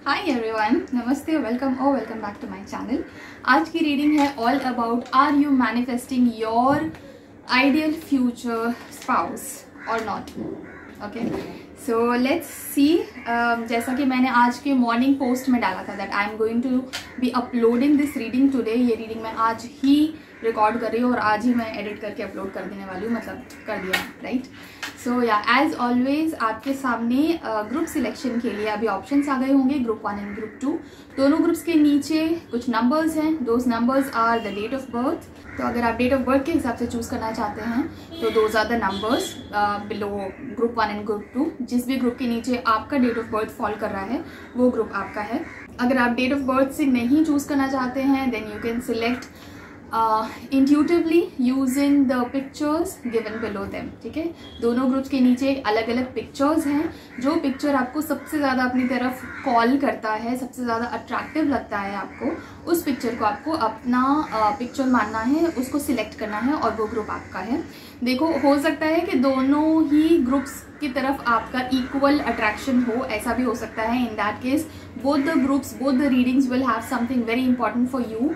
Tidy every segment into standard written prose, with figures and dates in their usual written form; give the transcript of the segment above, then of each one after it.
हाय everyone, नमस्ते, welcome back to my channel. आज की रीडिंग है all about are you manifesting your ideal future spouse और not. Okay, so let's see. जैसा कि मैंने आज के मॉर्निंग पोस्ट में डाला था that I am going to be uploading this reading today. ये रीडिंग मैं आज ही रिकॉर्ड कर रही हूँ और आज ही मैं एडिट करके अपलोड कर देने वाली हूँ, मतलब कर दिया, राइट। सो या एज ऑलवेज आपके सामने ग्रुप सिलेक्शन के लिए अभी ऑप्शंस आ गए होंगे, ग्रुप 1 एंड ग्रुप 2। दोनों ग्रुप्स के नीचे कुछ नंबर्स हैं, those numbers are the date of birth. तो अगर आप डेट ऑफ बर्थ के हिसाब से चूज़ करना चाहते हैं तो those are the numbers below group 1 and group 2। जिस भी ग्रुप के नीचे आपका डेट ऑफ बर्थ फॉल कर रहा है वो ग्रुप आपका है। अगर आप डेट ऑफ बर्थ से नहीं चूज़ करना चाहते हैं then you can select intuitively using the pictures given below them। ठीक है, दोनों ग्रुप्स के नीचे अलग अलग पिक्चर्स हैं। जो पिक्चर आपको सबसे ज़्यादा अपनी तरफ कॉल करता है, सबसे ज़्यादा अट्रैक्टिव लगता है आपको, उस पिक्चर को आपको अपना पिक्चर मानना है, उसको सिलेक्ट करना है और वो ग्रुप आपका है। देखो, हो सकता है कि दोनों ही ग्रुप्स की तरफ आपका इक्वल अट्रैक्शन हो, ऐसा भी हो सकता है। In that case both the groups, both the readings will have something very important for you.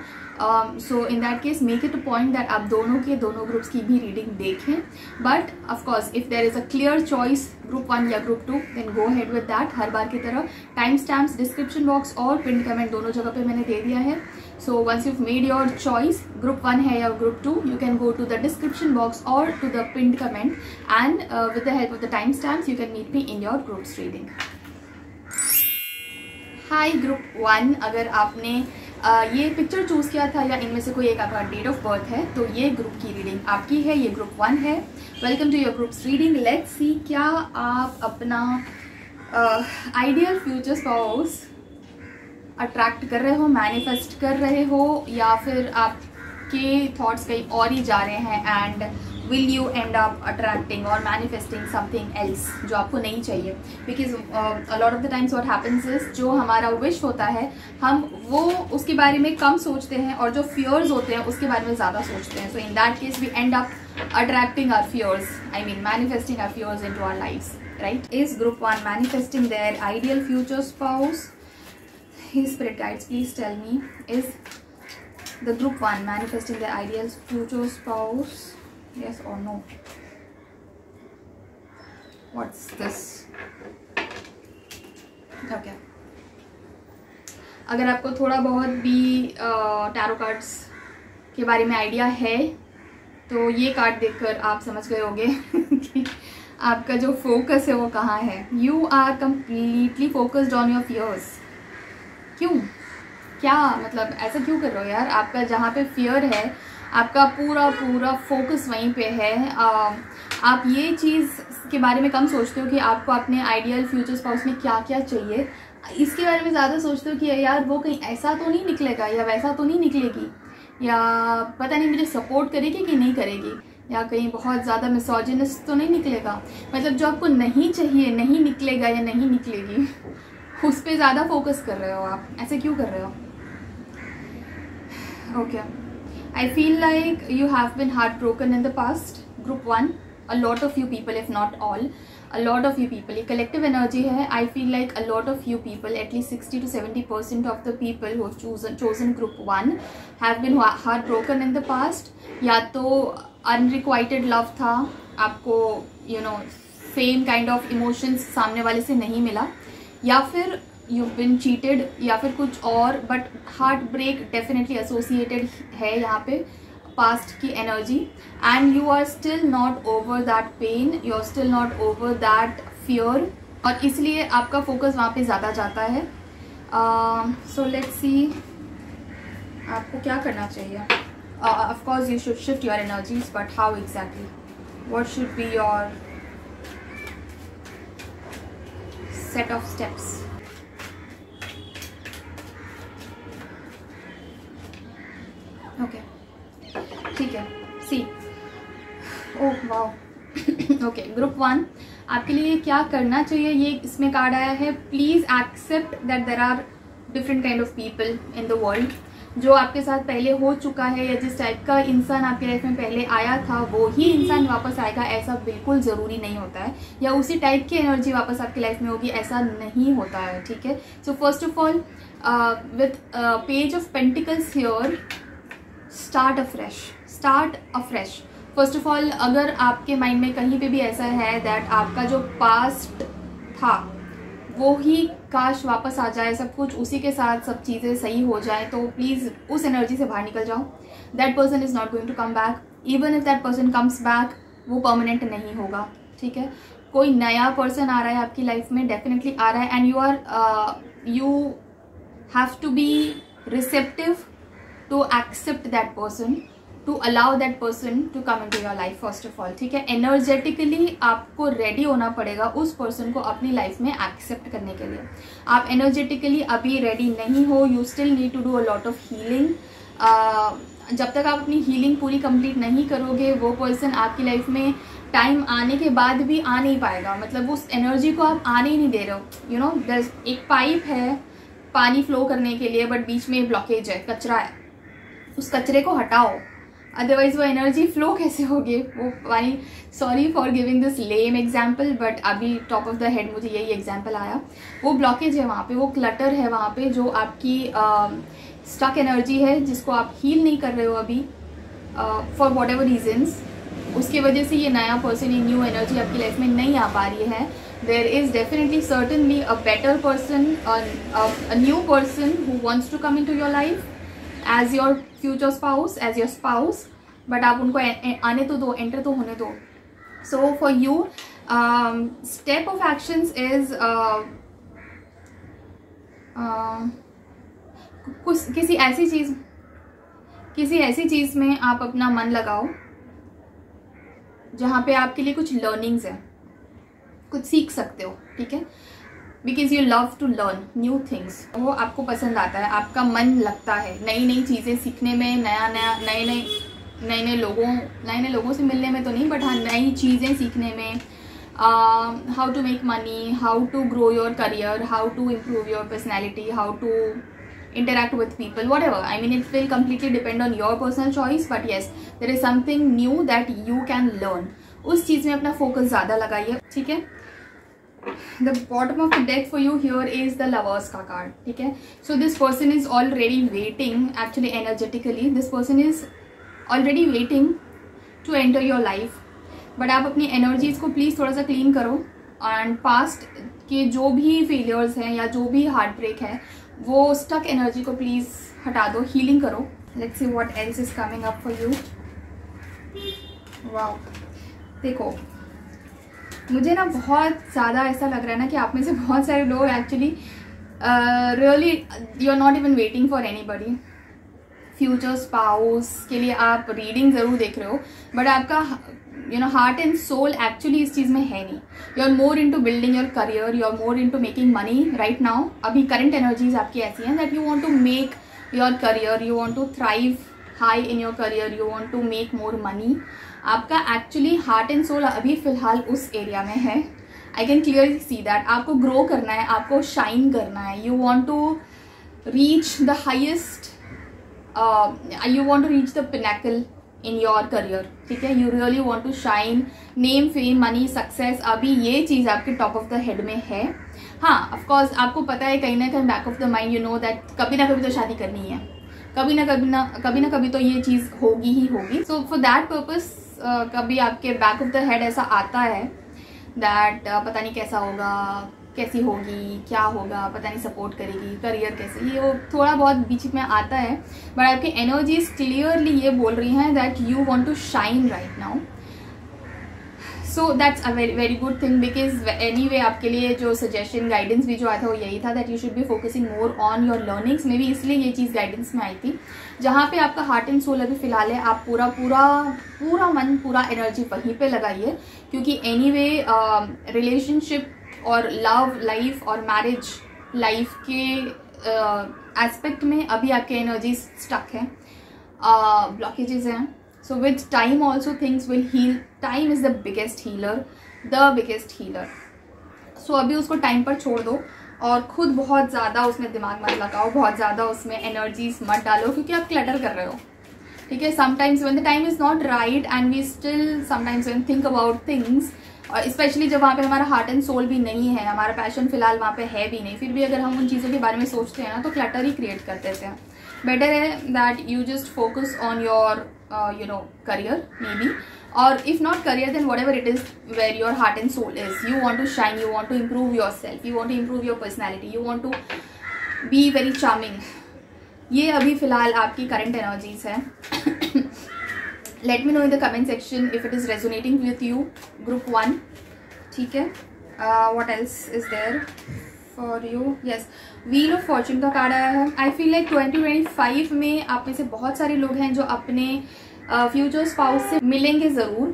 So in that case make it a point that आप दोनों ग्रुप्स की भी रीडिंग देखें। But of course if there is a clear choice group 1 या group 2 then go ahead with that. हर बार की तरह टाइम स्टैम्प्स डिस्क्रिप्शन बॉक्स और पिन कमेंट दोनों जगह पे मैंने दे दिया है। So once you've made your choice, group 1 है या group 2, you can go to the description box or to the pinned comment and with the help of the timestamps you can meet me in your groups reading. Hi group 1, अगर आपने ये picture choose किया था या इनमें से कोई एक आपका डेट ऑफ बर्थ है तो ये ग्रुप की रीडिंग आपकी है, ये ग्रुप 1 है। Welcome to your groups reading. Let's see, क्या आप अपना आइडियल फ्यूचर स्पाउस अट्रैक्ट कर रहे हो, मैनिफेस्ट कर रहे हो, या फिर आपके थॉट्स कहीं और ही जा रहे हैं and will you and up attracting और मैनिफेस्टिंग समथिंग एल्स जो आपको नहीं चाहिए। Because a lot of the times what happens is, जो हमारा विश होता है हम वो उसके बारे में कम सोचते हैं और जो फियर्स होते हैं उसके बारे में ज़्यादा सोचते हैं। So in that case we end up attracting our fears, I mean manifesting our fears into our lives, right. Is group 1 manifesting their ideal future spouse? His spirit guides, please tell me, is the group 1 manifesting their ideal future spouse? Yes or no? What's this? Okay. अगर आपको थोड़ा बहुत भी tarot cards के बारे में idea है तो ये कार्ड देखकर आप समझ गए होंगे कि आपका जो फोकस है वो कहाँ है। You are completely focused on your fears. क्यों, क्या मतलब ऐसा क्यों कर रहे हो यार? आपका जहाँ पे फियर है आपका पूरा फोकस वहीं पे है। आप ये चीज़ के बारे में कम सोचते हो कि आपको अपने आइडियल फ्यूचर स्पाउस में क्या क्या चाहिए, इसके बारे में ज़्यादा सोचते हो कि यार वो कहीं ऐसा तो नहीं निकलेगा या वैसा तो नहीं निकलेगी, या पता नहीं मुझे सपोर्ट करेगी कि नहीं करेगी, या कहीं बहुत ज़्यादा मिसोजिनिस्ट तो नहीं निकलेगा। मतलब जो आपको नहीं चाहिए, नहीं निकलेगा या नहीं निकलेगी, उस पर ज़्यादा फोकस कर रहे हो आप। ऐसे क्यों कर रहे हो? Okay, I feel like you have been heart broken in the past. Group 1, a lot of you people, if not all, a lot of you people, ये कलेक्टिव एनर्जी है। I feel like a lot of you people, at least 60 to 70% of the people who have chosen group 1 have been heart broken in the past. या तो unrequited love था आपको, you know, same kind of emotions सामने वाले से नहीं मिला, या फिर यू बिन चीटेड, या फिर कुछ और। But heartbreak definitely associated है यहाँ पे पास्ट की energy, and you are still not over that pain, you are still not over that fear, और इसलिए आपका फोकस वहाँ पे ज़्यादा जाता है। सो लेट्स सी आपको क्या करना चाहिए। Of course you should shift your energies, but how exactly, what should be your set of steps? Okay, ठीक है। सी, ओह वाओ। ओके, ग्रुप 1 आपके लिए क्या करना चाहिए, ये इसमें कार्ड आया है। Please accept that there are different kind of people in the world. जो आपके साथ पहले हो चुका है या जिस टाइप का इंसान आपकी लाइफ में पहले आया था वो ही इंसान वापस आएगा, ऐसा बिल्कुल ज़रूरी नहीं होता है, या उसी टाइप की एनर्जी वापस आपकी लाइफ में होगी, ऐसा नहीं होता है, ठीक है। So first of all with page of pentacles here, start afresh. First of all, अगर आपके माइंड में कहीं पे भी ऐसा है दैट आपका जो पास्ट था वो ही काश वापस आ जाए, सब कुछ उसी के साथ सब चीज़ें सही हो जाए, तो प्लीज़ उस एनर्जी से बाहर निकल जाओ। That person is not going to come back. Even if that person comes back, वो परमानेंट नहीं होगा, ठीक है। कोई नया पर्सन आ रहा है आपकी लाइफ में, डेफिनेटली आ रहा है, and you have to be receptive to accept that person, to allow that person to come into your life first of all, ठीक है। एनर्जेटिकली आपको रेडी होना पड़ेगा उस पर्सन को अपनी लाइफ में एक्सेप्ट करने के लिए। आप एनर्जेटिकली अभी रेडी नहीं हो, you still need to do a lot of healing. जब तक आप अपनी हीलिंग पूरी कंप्लीट नहीं करोगे, वो पर्सन आपकी लाइफ में टाइम आने के बाद भी आ नहीं पाएगा, मतलब उस एनर्जी को आप आने ही नहीं दे रहे हो। यू नो, एक पाइप है पानी फ्लो करने के लिए, बट बीच में ब्लॉकेज है, कचरा है, उस कचरे को हटाओ, अदरवाइज वो एनर्जी फ्लो कैसे होगी, वो पानी। Sorry for giving this lame example, but अभी टॉप ऑफ द हेड मुझे यही एग्जाम्पल आया। वो ब्लॉकेज है वहाँ पे, वो क्लटर है वहाँ पे, जो आपकी स्टक एनर्जी है, जिसको आप हील नहीं कर रहे हो अभी फॉर वॉट एवर रीजन्स। उसकी वजह से ये नया पर्सन, ये न्यू एनर्जी आपकी लाइफ में नहीं आ पा रही है। There is definitely certainly a better person, a new person who wants to come into your life as your future spouse, as your spouse, but आप उनको आने तो दो, एंटर तो होने दो। So for you step of actions is किसी ऐसी चीज़ में आप अपना मन लगाओ जहाँ पे आपके लिए कुछ लर्निंग्स है, कुछ सीख सकते हो, ठीक है। Because you love to learn new things, वो आपको पसंद आता है, आपका मन लगता है नई नई चीज़ें सीखने में, नए लोगों से मिलने में तो नहीं, बट हाँ नई चीज़ें सीखने में, how to make money, how to grow your career, how to improve your personality, how to interact with people, whatever. I mean, it will completely depend on your personal choice, but yes, there is something new that you can learn. उस चीज़ में अपना focus ज़्यादा लगाइए, ठीक है। The bottom of the deck for you here is the Lovers का card, ठीक है। So this person is already waiting, actually energetically this person is already waiting to enter your life, but आप अपनी energies को please थोड़ा सा clean करो, and past के जो भी फेलियर्स हैं या जो भी हार्ट ब्रेक है, वो स्टक एनर्जी को प्लीज़ हटा दो, हीलिंग करो। Let's see what else is coming up for you. Wow, देखो मुझे ना बहुत ज़्यादा ऐसा लग रहा है ना कि आप में से बहुत सारे लोग actually really you are not even waiting for anybody. Future spouse के लिए आप रीडिंग ज़रूर देख रहे हो, बट आपका हार्ट एंड सोल एक्चुअली इस चीज़ में है नहीं। You are more into building your career, you are more into making money right now. अभी करंट एनर्जीज आपकी ऐसी हैं that you want to make your career, you want to thrive high in your career, you want to make more money. आपका actually heart and soul अभी फिलहाल उस area में है। I can clearly see that. आपको grow करना है, आपको शाइन करना है, you want to reach the highest, you want to reach the pinnacle in your career, ठीक है। you really want to shine, name, fame, money, success, अभी ये चीज़ आपके टॉप ऑफ द हेड में है। हाँ, ऑफ कोर्स आपको पता है कहीं ना कहीं back of the mind, you know that कभी ना कभी तो शादी करनी है, कभी ना कभी तो ये चीज़ होगी ही होगी। सो फॉर दैट पर्पस कभी आपके बैक ऑफ द हेड ऐसा आता है दैट पता नहीं कैसा होगा, कैसी होगी, क्या होगा, पता नहीं सपोर्ट करेगी, करियर कैसे, ये वो थोड़ा बहुत बीच में आता है। बट आपकी एनर्जीज क्लियरली ये बोल रही हैं that you want to shine right now. So that's a very very good thing, because anyway आपके लिए जो सजेशन गाइडेंस भी जो आया था वो यही था that you should be focusing more on your learnings. May be इसलिए ये चीज़ गाइडेंस में आई थी। जहाँ पे आपका हार्ट एंड सोल अभी फिलहाल है, आप पूरा मन, पूरा एनर्जी वहीं पे लगाइए, क्योंकि एनीवे रिलेशनशिप और लव लाइफ और मैरिज लाइफ के एस्पेक्ट में अभी आपके एनर्जी स्टक हैं, ब्लॉकेजेस हैं। So with time also things will heal. Time is the biggest healer, the biggest healer. So अभी उसको टाइम पर छोड़ दो और खुद बहुत ज़्यादा उसमें दिमाग मत लगाओ, बहुत ज़्यादा उसमें एनर्जीज मत डालो, क्योंकि आप क्लटर कर रहे हो, ठीक है। Sometimes when the time is not right and we still sometimes when think about things, और स्पेशली जब वहाँ पे हमारा हार्ट एंड सोल भी नहीं है, हमारा पैशन फिलहाल वहाँ पे है भी नहीं, फिर भी अगर हम उन चीज़ों के बारे में सोचते हैं ना तो क्लटर ही क्रिएट कर देते हैं। बेटर है that you just focus on your career maybe, or if not career then whatever it is where your heart and soul is. You want to shine, you want to improve yourself, you want to improve your personality, you want to be very charming. ये अभी फिलहाल आपकी current energies है. Let me know in the comment section if it is resonating with you. Group 1, ठीक है. What else is there for you? Yes, Wheel of Fortune का card आया है. I feel like 2025 में आप में से बहुत सारे लोग हैं जो अपने फ्यूचर स्पाउस से मिलेंगे ज़रूर.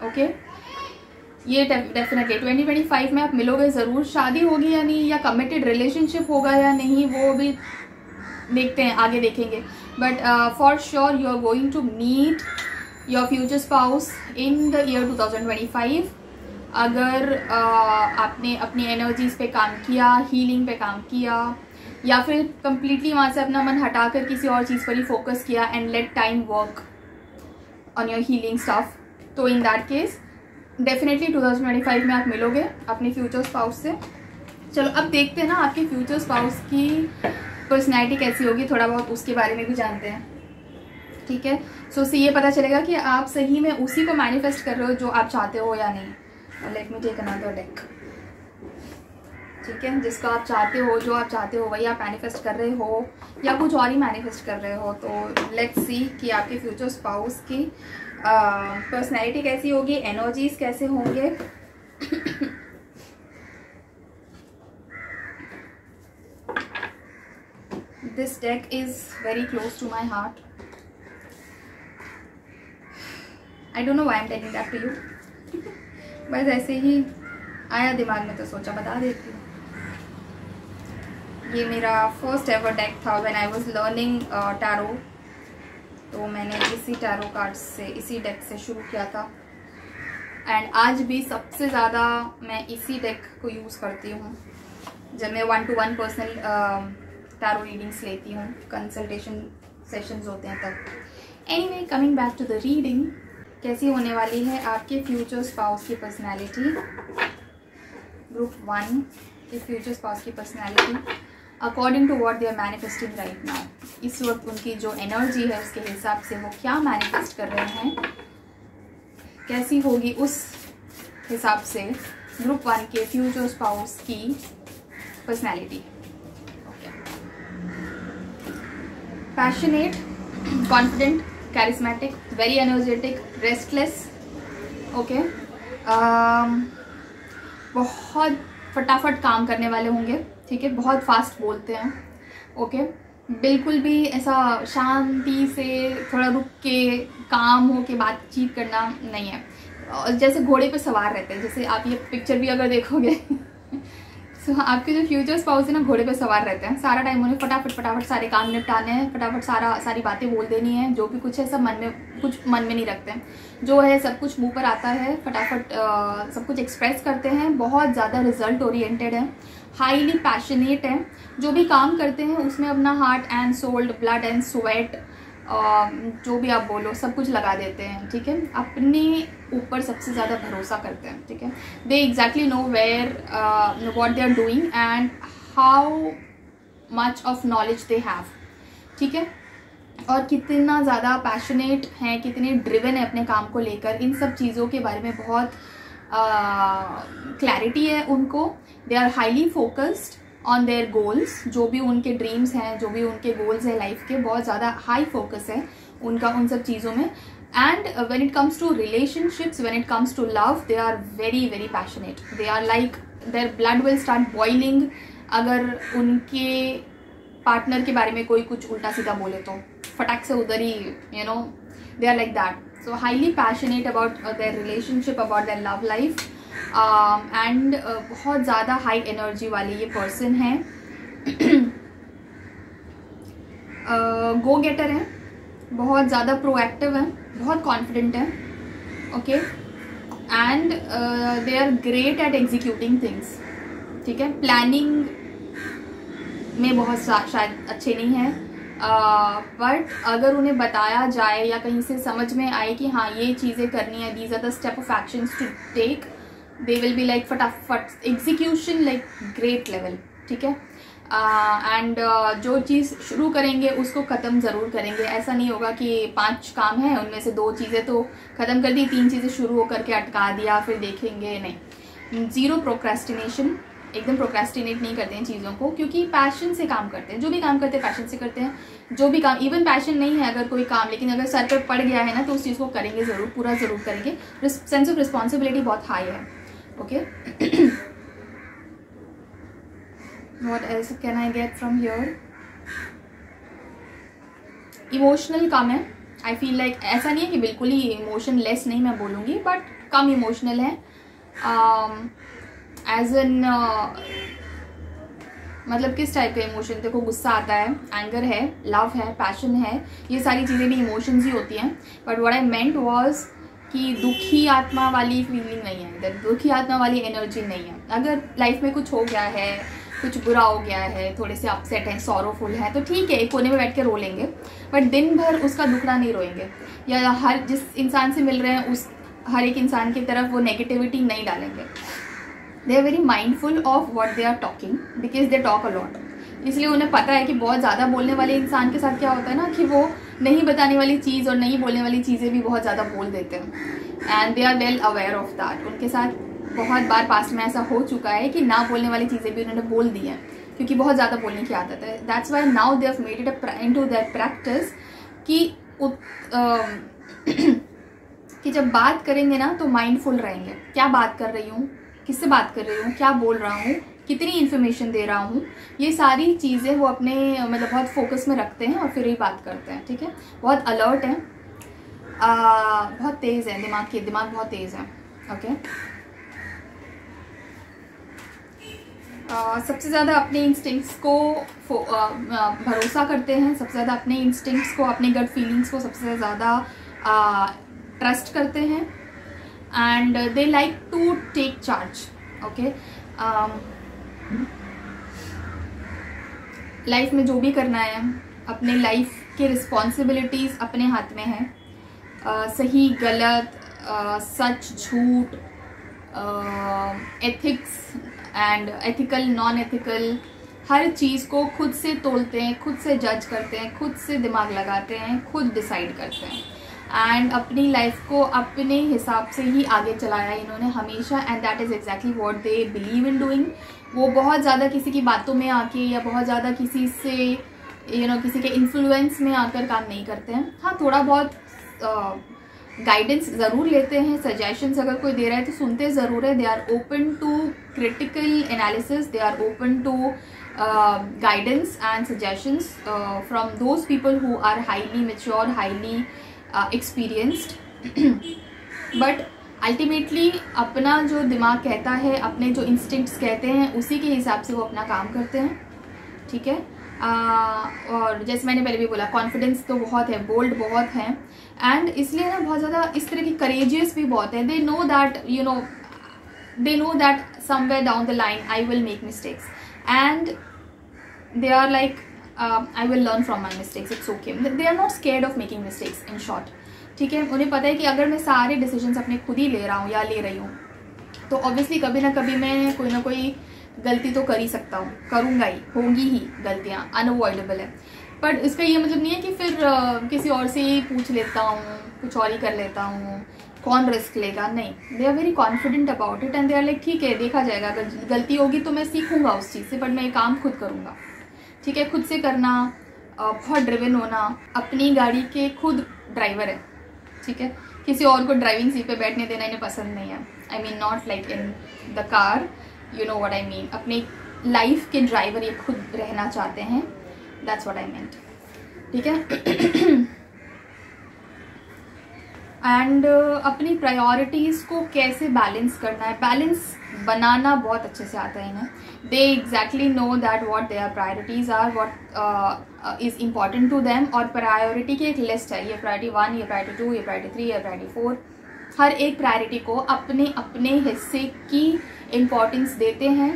ओके, ये डेफिनेटली 2025 में आप मिलोगे ज़रूर. शादी होगी या नहीं, या कमिटेड रिलेशनशिप होगा या नहीं, वो भी देखते हैं, आगे देखेंगे. But for sure you are going to meet your future spouse in the year 2025. अगर आपने अपनी एनर्जीज पे काम किया, हीलिंग पे काम किया, या फिर कम्प्लीटली वहाँ से अपना मन हटाकर किसी और चीज़ पर ही फोकस किया and let time work on your healing stuff, तो इन दैट केस डेफिनेटली 2025 में आप मिलोगे अपने फ्यूचर स्पाउस से. चलो अब देखते हैं ना आपके फ्यूचर स्पाउस की पर्सनैलिटी कैसी होगी, थोड़ा बहुत उसके बारे में भी जानते हैं, ठीक है. सो उससे ये पता चलेगा कि आप सही में उसी को मैनिफेस्ट कर रहे हो जो आप चाहते हो या नहीं. Let me take another deck, ठीक है. जिसको आप चाहते हो, जो आप चाहते हो वही आप मैनिफेस्ट कर रहे हो, या कुछ और ही मैनिफेस्ट कर रहे हो. तो लेट्स सी कि आपके फ्यूचर स्पाउस की पर्सनैलिटी कैसी होगी, एनर्जीज कैसे होंगे. This deck is very close to my heart. I don't know why I am telling that to you. बस ऐसे ही आया दिमाग में तो सोचा बता देती हूँ. ये मेरा फर्स्ट एवर डेक था when I was learning tarot. तो मैंने इसी टैरो कार्ड से, इसी डेक से शुरू किया था, एंड आज भी सबसे ज़्यादा मैं इसी डेक को यूज़ करती हूँ जब मैं 1-to-1 पर्सनल टैरो रीडिंग्स लेती हूँ, कंसल्टेशन सेशंस होते हैं तब. Anyway, coming back to the reading, कैसी होने वाली है आपके फ्यूचर स्पाउस की पर्सनैलिटी. ग्रुप 1 के फ्यूचर स्पाउस की personality according to what they are manifesting right now. इस वक्त उनकी जो एनर्जी है उसके हिसाब से वो क्या मैनिफेस्ट कर रहे हैं, कैसी होगी उस हिसाब से ग्रुप 1 के फ्यूचर स्पाउस की personality. Passionate, confident, charismatic, very energetic, restless. Okay, बहुत फटाफट काम करने वाले होंगे, ठीक है. बहुत फास्ट बोलते हैं. ओके, बिल्कुल भी ऐसा शांति से थोड़ा रुक के काम हो के बातचीत करना नहीं है. जैसे घोड़े पे सवार रहते हैं, जैसे आप ये पिक्चर भी अगर देखोगे सो आपके जो फ्यूचर स्पाउस है ना, घोड़े पे सवार रहते हैं. सारा टाइम उन्हें फटाफट सारे काम निपटाने हैं, फटाफट सारी बातें बोल देनी है. जो भी कुछ है सब मन में नहीं रखते हैं. जो है सब कुछ मुंह पर आता है, फटाफट सब कुछ एक्सप्रेस करते हैं. बहुत ज़्यादा रिजल्ट ओरिएंटेड है, हाईली पैशनेट है. जो भी काम करते हैं उसमें अपना heart and soul, blood and sweat, जो भी आप बोलो सब कुछ लगा देते हैं, ठीक है. अपने ऊपर सबसे ज़्यादा भरोसा करते हैं, ठीक है. They exactly know where what they are doing and how much of knowledge they have, ठीक है. और कितना ज़्यादा पैशनेट हैं, कितने ड्रिवन है अपने काम को लेकर. इन सब चीज़ों के बारे में बहुत क्लैरिटी है उनको. They are highly focused on their goals. जो भी उनके ड्रीम्स हैं, जो भी उनके गोल्स हैं लाइफ के, बहुत ज़्यादा हाई फोकस है उनका उन सब चीज़ों में. And when it comes to relationships, when it comes to love, they are very very passionate. They are like their blood will start boiling अगर उनके पार्टनर के बारे में कोई कुछ उल्टा सीधा बोले तो फटाक से उधर ही, you know, they are like that. So highly passionate about their relationship, about their love life. And बहुत ज़्यादा हाई एनर्जी वाली ये पर्सन है. गो गेटर है, बहुत ज़्यादा प्रोएक्टिव है, बहुत कॉन्फिडेंट है. Okay, and they are great at executing things, ठीक है. प्लानिंग में बहुत शायद अच्छे नहीं हैं, बट अगर उन्हें बताया जाए या कहीं से समझ में आए कि हाँ ये चीज़ें करनी है, these are the step of actions to take, they will be like फटाफट एग्जीक्यूशन लाइक ग्रेट लेवल, ठीक है। एंड जो चीज़ शुरू करेंगे उसको ख़त्म ज़रूर करेंगे। ऐसा नहीं होगा कि 5 काम हैं उनमें से 2 चीज़ें तो ख़त्म कर दी, 3 चीज़ें शुरू होकर के अटका दिया फिर देखेंगे, नहीं। ज़ीरो प्रोक्रेस्टिनेशन, एकदम प्रोक्रेस्टिनेट नहीं करते हैं चीज़ों को, क्योंकि पैशन से काम करते हैं। जो भी काम करते हैं पैशन से करते हैं। जो भी काम, इवन पैशन नहीं है अगर कोई काम, लेकिन अगर सर पर पड़ गया है ना तो उस चीज़ को करेंगे ज़रूर, पूरा ज़रूर करेंगे। सेंस ऑफ रिस्पॉन्सिबिलिटी बहुत हाई है, okay. What else can I get from here? Emotional कम है, आई फील लाइक। ऐसा नहीं है कि बिल्कुल ही इमोशन लेस नहीं मैं बोलूँगी, बट कम इमोशनल है। एज एन मतलब किस टाइप का इमोशन? देखो गुस्सा आता है, एंगर है, लव है, पैशन है, ये सारी चीज़ें भी इमोशंस ही होती हैं। But what I meant was कि दुखी आत्मा वाली फीलिंग नहीं है, दुखी आत्मा वाली एनर्जी नहीं है। अगर लाइफ में कुछ हो गया है, कुछ बुरा हो गया है, थोड़े से अपसेट हैं, सॉरोफुल है, तो ठीक है एक कोने में बैठ के रो लेंगे, बट दिन भर उसका दुखड़ा नहीं रोएंगे। या हर जिस इंसान से मिल रहे हैं उस हर एक इंसान की तरफ वो नेगेटिविटी नहीं डालेंगे। They are very mindful of what they are talking because they talk a lot. इसलिए उन्हें पता है कि बहुत ज़्यादा बोलने वाले इंसान के साथ क्या होता है ना, कि वो नहीं बताने वाली चीज़ और नहीं बोलने वाली चीज़ें भी बहुत ज़्यादा बोल देते हैं। And they are well aware of that. उनके साथ बहुत बार पास्ट में ऐसा हो चुका है कि ना बोलने वाली चीज़ें भी उन्होंने बोल दी हैं, क्योंकि बहुत ज़्यादा बोलने की आदत है। That's why now they have made it into their practice कि जब बात करेंगे ना तो माइंडफुल रहेंगे। क्या बात कर रही हूँ, किससे बात कर रही हूँ, क्या बोल रहा हूँ, कितनी इन्फॉर्मेशन दे रहा हूँ, ये सारी चीज़ें वो अपने मतलब बहुत फोकस में रखते हैं और फिर ही बात करते हैं, ठीक है। बहुत अलर्ट हैं, बहुत तेज़ है, दिमाग बहुत तेज़ है, ओके। सबसे ज़्यादा अपने इंस्टिंक्ट्स को भरोसा करते हैं, सबसे ज़्यादा अपने इंस्टिंक्ट्स को, अपने गट फीलिंग्स को सबसे ज़्यादा ट्रस्ट करते हैं। And they like to take charge, okay. Life में जो भी करना है, अपने लाइफ के रिस्पॉन्सिबिलिटीज़ अपने हाथ में है। सही गलत, सच झूठ, ethics and ethical non ethical, हर चीज़ को खुद से तोलते हैं, खुद से जज करते हैं, खुद से दिमाग लगाते हैं, खुद डिसाइड करते हैं। एंड अपनी लाइफ को अपने हिसाब से ही आगे चलाया इन्होंने हमेशा, and that is exactly what they believe in doing. वो बहुत ज़्यादा किसी की बातों में आके या बहुत ज़्यादा किसी से किसी के इन्फ्लुएंस में आकर काम नहीं करते हैं। हाँ, थोड़ा बहुत गाइडेंस ज़रूर लेते हैं, सजेशंस अगर कोई दे रहा है तो सुनते ज़रूर है। They are open to critical analysis, they are open to guidance and suggestions from those people who are highly mature, highly experienced. But ultimately अपना जो दिमाग कहता है, अपने जो इंस्टिंक्ट्स कहते हैं, उसी के हिसाब से वो अपना काम करते हैं, ठीक है। और जैसे मैंने पहले भी बोला, कॉन्फिडेंस तो बहुत है, बोल्ड बहुत हैं, एंड इसलिए ना बहुत ज़्यादा इस तरह की करेजियस भी बहुत है। They know that somewhere down the line I will make mistakes, and they are like I will learn from my mistakes, it's okay. They are not scared of making mistakes, in short, ठीक है। उन्हें पता है कि अगर मैं सारे decisions अपने खुद ही ले रहा हूँ या ले रही हूँ तो ऑब्वियसली कभी ना कभी मैं कोई ना कोई गलती तो कर ही सकता हूँ, करूँगा ही, होंगी ही गलतियाँ, अनअवॉइडेबल है। बट इसका ये मतलब नहीं है कि फिर किसी और से ही पूछ लेता हूँ, कुछ और ही कर लेता हूँ, कौन रिस्क लेगा, नहीं। They are very confident about it, and they are like ठीक है, देखा जाएगा, अगर गलती होगी तो मैं सीखूंगा उस चीज़ से, बट मैं ये काम खुद करूँगा, ठीक है। खुद से करना, बहुत ड्रिवन होना, अपनी गाड़ी के खुद ड्राइवर है, ठीक है। किसी और को ड्राइविंग सीट पे बैठने देना इन्हें पसंद नहीं है। I mean not like in the car, you know what I mean. अपनी लाइफ के ड्राइवर ये खुद रहना चाहते हैं, दैट्स व्हाट आई मींट, ठीक है। एंड अपनी प्रायोरिटीज़ को कैसे बैलेंस करना है, बैलेंस बनाना बहुत अच्छे से आता है इन्हें। They exactly know that what their priorities are, what is important to them. और प्रायोरिटी की एक लिस्ट है, ये प्रायोरिटी 1, ये प्रायोरिटी 2, ये प्रायोरिटी 3, ये प्रायोरिटी 4। हर एक प्रायोरिटी को अपने अपने हिस्से की इम्पोर्टेंस देते हैं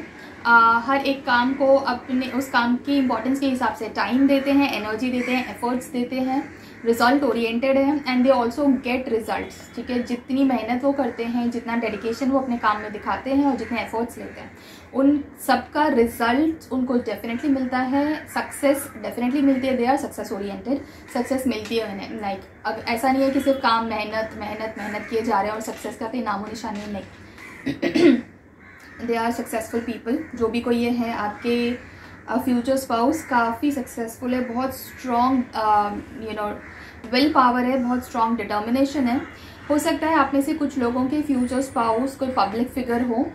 हर एक काम को अपने उस काम की इम्पोर्टेंस के हिसाब से टाइम देते हैं, एनर्जी देते हैं, एफर्ट्स देते हैं, रिजल्ट ओरिएंटेड है and they also get results. ठीक है, जितनी मेहनत वो करते हैं, जितना डेडिकेशन वो अपने काम में दिखाते हैं और जितने एफर्ट्स लेते हैं, उन सबका रिजल्ट उनको डेफिनेटली मिलता है, सक्सेस डेफिनेटली मिलती है। They are success oriented, success मिलती है उन्हें। लाइक अब ऐसा नहीं है कि सिर्फ काम मेहनत मेहनत मेहनत किए जा रहे हैं और सक्सेस का कोई नामो निशान नहीं। They are successful people. जो भी कोई ये है आपके फ्यूचर स्पाउस काफ़ी सक्सेसफुल है, बहुत स्ट्रॉन्ग विल पावर है, बहुत स्ट्रॉन्ग डिटर्मिनेशन है। हो सकता है आप में से कुछ लोगों के फ्यूचर स्पाउस कोई पब्लिक फिगर हो,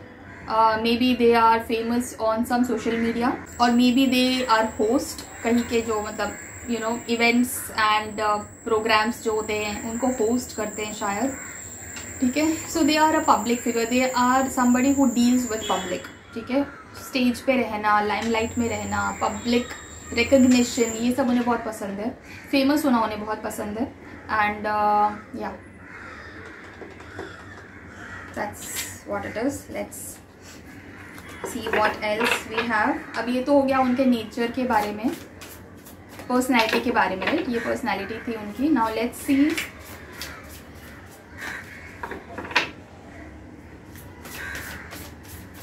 maybe they are famous on some social media और maybe they are host कहीं के, जो मतलब इवेंट्स एंड प्रोग्राम्स जो होते हैं उनको होस्ट करते हैं शायद। ठीक है, so they are a public figure, they are somebody who deals with public. ठीक है, स्टेज पे रहना, लाइमलाइट में रहना, पब्लिक रिकग्निशन, ये सब उन्हें बहुत पसंद है। फेमस होना उन्हें बहुत पसंद है एंड या that's what it is. Let's see what else we have. अब ये तो हो गया उनके नेचर के बारे में, पर्सनैलिटी के बारे में, राइट? ये पर्सनैलिटी थी उनकी। नाउ लेट्स सी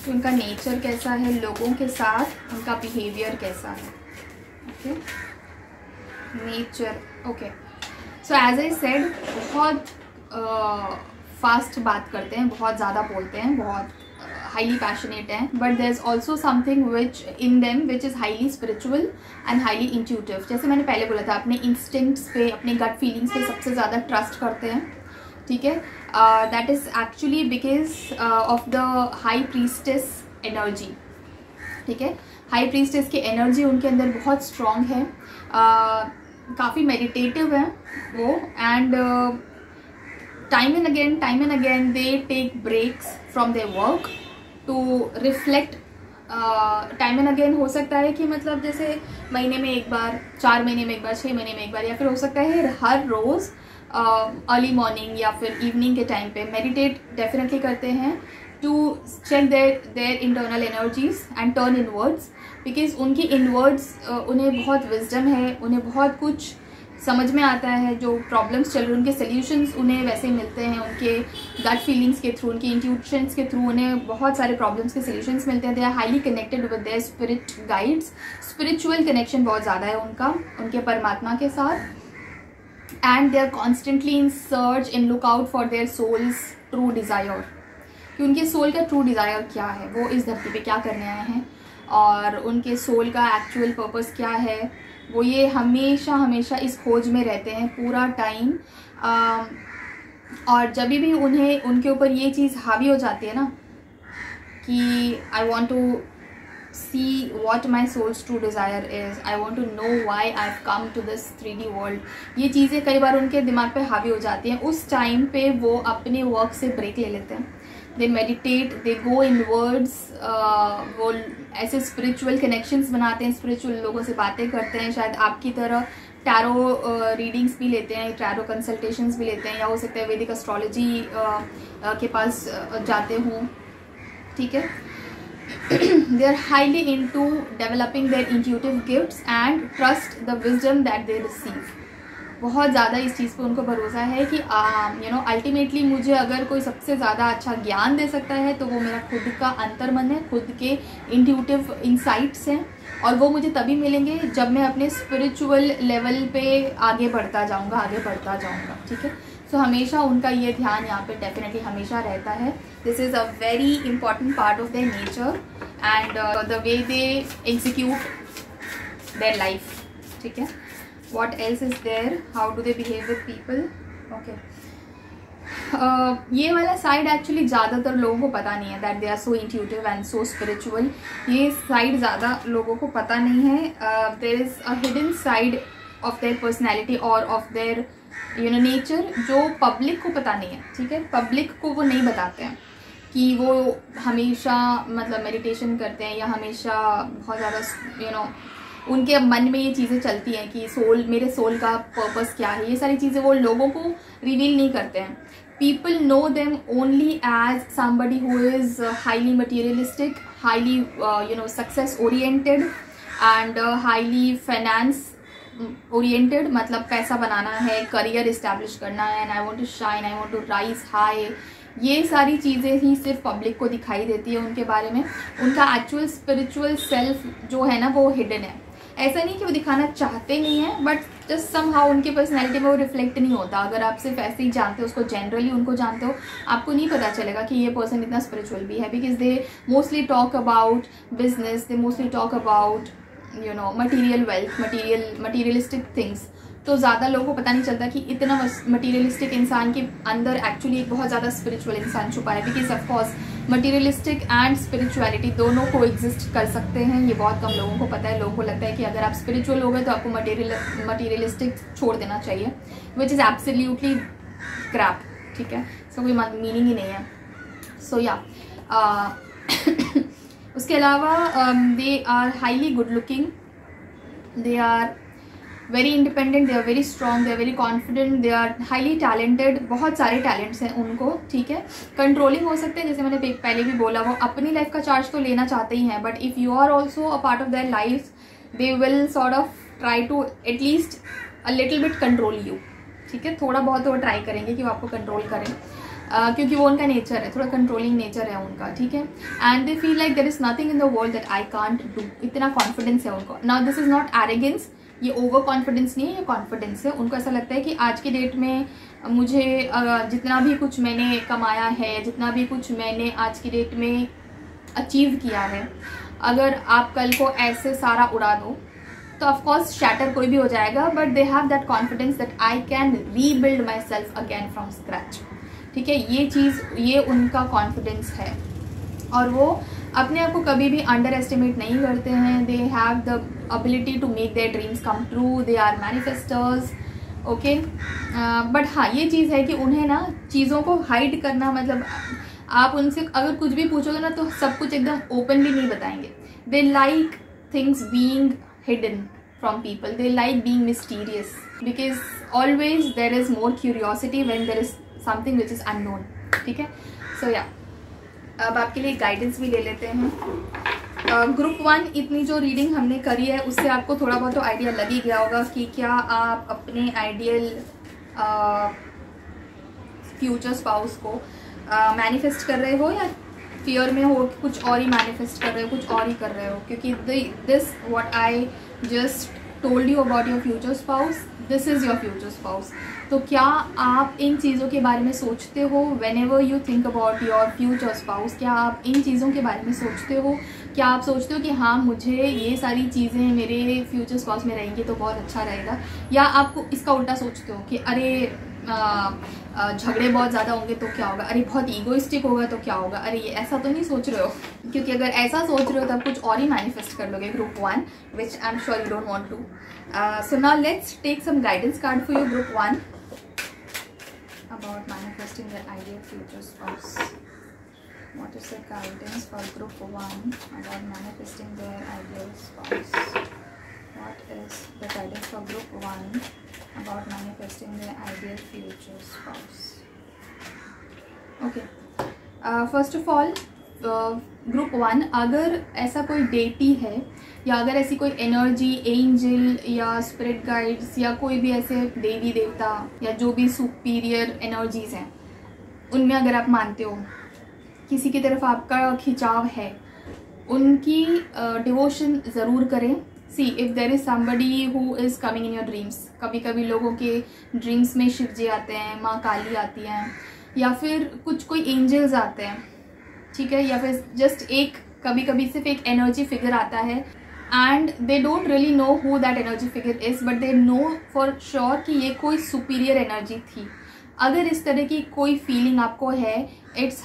उनका नेचर कैसा है, लोगों के साथ उनका बिहेवियर कैसा है। Okay, nature. Okay, so as I said, बहुत फास्ट बात करते हैं, बहुत ज़्यादा बोलते हैं, बहुत हाईली पैशनेट हैं, but there is also something which in them which is highly spiritual and highly intuitive. जैसे मैंने पहले बोला था, अपने इंस्टिंक्ट्स पे, अपने गट फीलिंग्स पे सबसे ज़्यादा ट्रस्ट करते हैं। ठीक है, that is actually because of the high priestess energy. ठीक है, हाई प्रीस्टेस की एनर्जी उनके अंदर बहुत स्ट्रॉन्ग है, काफ़ी मेडिटेटिव है वो, and time and again they take breaks from their work to reflect. Time and again हो सकता है कि मतलब जैसे महीने में एक बार, 4 महीने में एक बार, 6 महीने में एक बार, या फिर हो सकता है हर रोज़ अर्ली मॉर्निंग या फिर इवनिंग के टाइम पे मेडिटेट डेफिनेटली करते हैं to check their internal energies and turn inwards. Because उनकी इनवर्ड्स उन्हें बहुत विजडम है, उन्हें बहुत कुछ समझ में आता है, जो प्रॉब्लम्स चल रहे हैं उनके सॉल्यूशंस उन्हें वैसे मिलते हैं, उनके गट फीलिंग्स के थ्रू, उनकी इंट्यूशंस के थ्रू उन्हें बहुत सारे प्रॉब्लम्स के सॉल्यूशंस मिलते हैं। They are highly connected with their spirit guides, spiritual connection बहुत ज़्यादा है उनका उनके परमात्मा के साथ, and they are constantly in search, in look out for their soul's true desire, कि उनके सोल का ट्रू डिज़ायर क्या है, वो इस धरती पे क्या करने आए हैं और उनके सोल का एक्चुअल पर्पस क्या है। वो ये हमेशा हमेशा इस खोज में रहते हैं पूरा टाइम, और जब भी उन्हें उनके ऊपर ये चीज़ हावी हो जाती है ना कि I want to see what my soul's true desire is, I want to know why I've come to this 3D world, ये चीज़ें कई बार उनके दिमाग पे हावी हो जाती हैं। उस टाइम पे वो अपने वर्क से ब्रेक ले लेते हैं, दे मेडिटेट, दे गो इन वर्ड्स, वो ऐसे स्पिरिचुअल कनेक्शंस बनाते हैं, स्पिरिचुअल लोगों से बातें करते हैं, शायद आपकी तरह टैरो रीडिंग्स भी लेते हैं, टैरो कंसल्टेशंस भी लेते हैं, या हो सकता है वैदिक एस्ट्रोलॉजी के पास जाते हों। ठीक है, they are highly into developing their intuitive gifts and trust the wisdom that they receive. बहुत ज़्यादा इस चीज़ पे उनको भरोसा है कि अल्टीमेटली मुझे अगर कोई सबसे ज़्यादा अच्छा ज्ञान दे सकता है तो वो मेरा खुद का अंतर्मन है, खुद के इंट्यूटिव इंसाइट्स हैं, और वो मुझे तभी मिलेंगे जब मैं अपने स्पिरिचुअल लेवल पे आगे बढ़ता जाऊँगा। ठीक है, सो हमेशा उनका ये ध्यान यहाँ पे डेफिनेटली हमेशा रहता है। This is a very important part of their nature and the way they execute their life. ठीक है, what else is there, how do they behave with people? Okay, ये वाला साइड एक्चुअली ज़्यादातर लोगों को पता नहीं है, that they are so intuitive and so spiritual. ये साइड ज़्यादा लोगों को पता नहीं है। There is a hidden side of their personality और ऑफ देयर नेचर जो पब्लिक को पता नहीं है। ठीक है, पब्लिक को वो नहीं बताते हैं कि वो हमेशा मतलब मेडिटेशन करते हैं या हमेशा बहुत ज़्यादा उनके मन में ये चीज़ें चलती हैं कि मेरे सोल का पर्पस क्या है। ये सारी चीज़ें वो लोगों को रिवील नहीं करते हैं। people know them only as somebody who is highly materialistic, highly success oriented and highly finance oriented, मतलब पैसा बनाना है, करियर इस्टेब्लिश करना है, and I want to shine, I want to rise high, ये सारी चीज़ें ही सिर्फ पब्लिक को दिखाई देती है उनके बारे में. उनका एक्चुअल स्पिरिचुअल सेल्फ जो है ना वो हिडन है. ऐसा नहीं कि वो दिखाना चाहते नहीं है, बट जस्ट समहाउ उनके पर्सनैलिटी में वो रिफ्लेक्ट नहीं होता. अगर आप सिर्फ ऐसे ही जानते हो उसको, जनरली उनको जानते हो, आपको नहीं पता चलेगा कि ये पर्सन इतना स्पिरिचुअल भी है, because they mostly talk about business, they mostly talk about material wealth, materialistic things. तो ज़्यादा लोगों को पता नहीं चलता कि इतना मटीरियलिस्टिक इंसान के अंदर एक्चुअली एक बहुत ज़्यादा स्पिरिचुअल इंसान छुपा है. Because of course materialistic and spirituality दोनों को एग्जिस्ट कर सकते हैं. ये बहुत कम लोगों को पता है. लोगों को लगता है कि अगर आप स्पिरिचुअल हो गए तो आपको मटीरियलिस्टिक छोड़ देना चाहिए, विच इज़ एब्सोल्युटली क्रैप. ठीक है, इसका कोई मीनिंग ही नहीं है. सो या उसके अलावा they are highly good looking, they are very independent, they are very strong, they are very confident, they are highly talented. बहुत सारे टैलेंट्स हैं उनको. ठीक है, कंट्रोलिंग हो सकते हैं, जैसे मैंने पहले भी बोला, वो अपनी लाइफ का चार्ज तो लेना चाहते ही हैं, but if you are also a part of their life they will sort of try to at least a little bit control you. ठीक है, थोड़ा बहुत वो ट्राई करेंगे कि वो आपको कंट्रोल करें, क्योंकि वो उनका नेचर है, थोड़ा कंट्रोलिंग नेचर है उनका. ठीक है, and they feel like there is nothing in the world that I can't do. इतना कॉन्फिडेंस है उनको. Now this is not arrogance, ये ओवर कॉन्फिडेंस नहीं है, ये कॉन्फिडेंस है. उनको ऐसा लगता है कि आज की डेट में मुझे जितना भी कुछ मैंने कमाया है, जितना भी कुछ मैंने आज की डेट में अचीव किया है, अगर आप कल को ऐसे सारा उड़ा दो तो ऑफकोर्स शैटर कोई भी हो जाएगा, but they have that confidence that I can rebuild my self again from scratch. ठीक है, ये चीज़, ये उनका कॉन्फिडेंस है. और वो अपने आप को कभी भी अंडर एस्टिमेट नहीं करते हैं. They have the ability to make their dreams come true. They are manifesters. Okay, but हाँ ये चीज़ है कि उन्हें ना चीज़ों को हाइड करना, मतलब आप उनसे अगर कुछ भी पूछोगे ना तो सब कुछ एकदम ओपनली नहीं बताएंगे. They like things being hidden from people. They like being mysterious, because always there is more curiosity when there is something which is unknown. ठीक है, सो या अब आपके लिए गाइडेंस भी ले लेते हैं. ग्रुप 1 इतनी जो रीडिंग हमने करी है उससे आपको थोड़ा बहुत तो आइडिया लग ही गया होगा कि क्या आप अपने आइडियल फ्यूचर स्पाउस को मैनिफेस्ट कर रहे हो या फियर में हो, कुछ और ही मैनिफेस्ट कर रहे हो, कुछ और ही कर रहे हो. क्योंकि this what I just told you about your future spouse, this is your future spouse. तो क्या आप इन चीज़ों के बारे में सोचते हो? When ever you think about your future spouse, क्या आप इन चीज़ों के बारे में सोचते हो? क्या आप सोचते हो कि हाँ मुझे ये सारी चीज़ें मेरे फ्यूचर स्पाउस में रहेंगी तो बहुत अच्छा रहेगा? या आपको इसका उल्टा सोचते हो कि अरे झगड़े बहुत ज़्यादा होंगे तो क्या होगा, अरे बहुत ईगोइस्टिक होगा तो क्या होगा? अरे ये ऐसा तो नहीं सोच रहे हो? क्योंकि अगर ऐसा सोच रहे हो तो आप कुछ और ही मैनिफेस्ट कर लोगे. Group 1, which I am sure you don't want to. So now let's take some guidance card for you group 1 about manifesting their ideal future spouse. What is the guidance for group 1 about manifesting their ideal spouse? What is the guidance for group 1 about manifesting their ideal future spouse? Okay. First of all, group 1, अगर ऐसा कोई deity है या अगर ऐसी कोई energy, angel या spirit guides या कोई भी ऐसे देवी देवता या जो भी सुपीरियर एनर्जीज हैं उनमें अगर आप मानते हो, किसी की तरफ आपका खिंचाव है, उनकी डिवोशन ज़रूर करें. सी if there is somebody who is coming in your dreams, कभी कभी लोगों के ड्रीम्स में शिव जी आते हैं, माँ काली आती हैं, या फिर कुछ कोई एंजल्स आते हैं. ठीक है, या फिर जस्ट एक कभी कभी सिर्फ एक एनर्जी फिगर आता है and they don't really know who that energy figure is, but they know for sure कि ये कोई सुपीरियर एनर्जी थी. अगर इस तरह की कोई फीलिंग आपको है, it's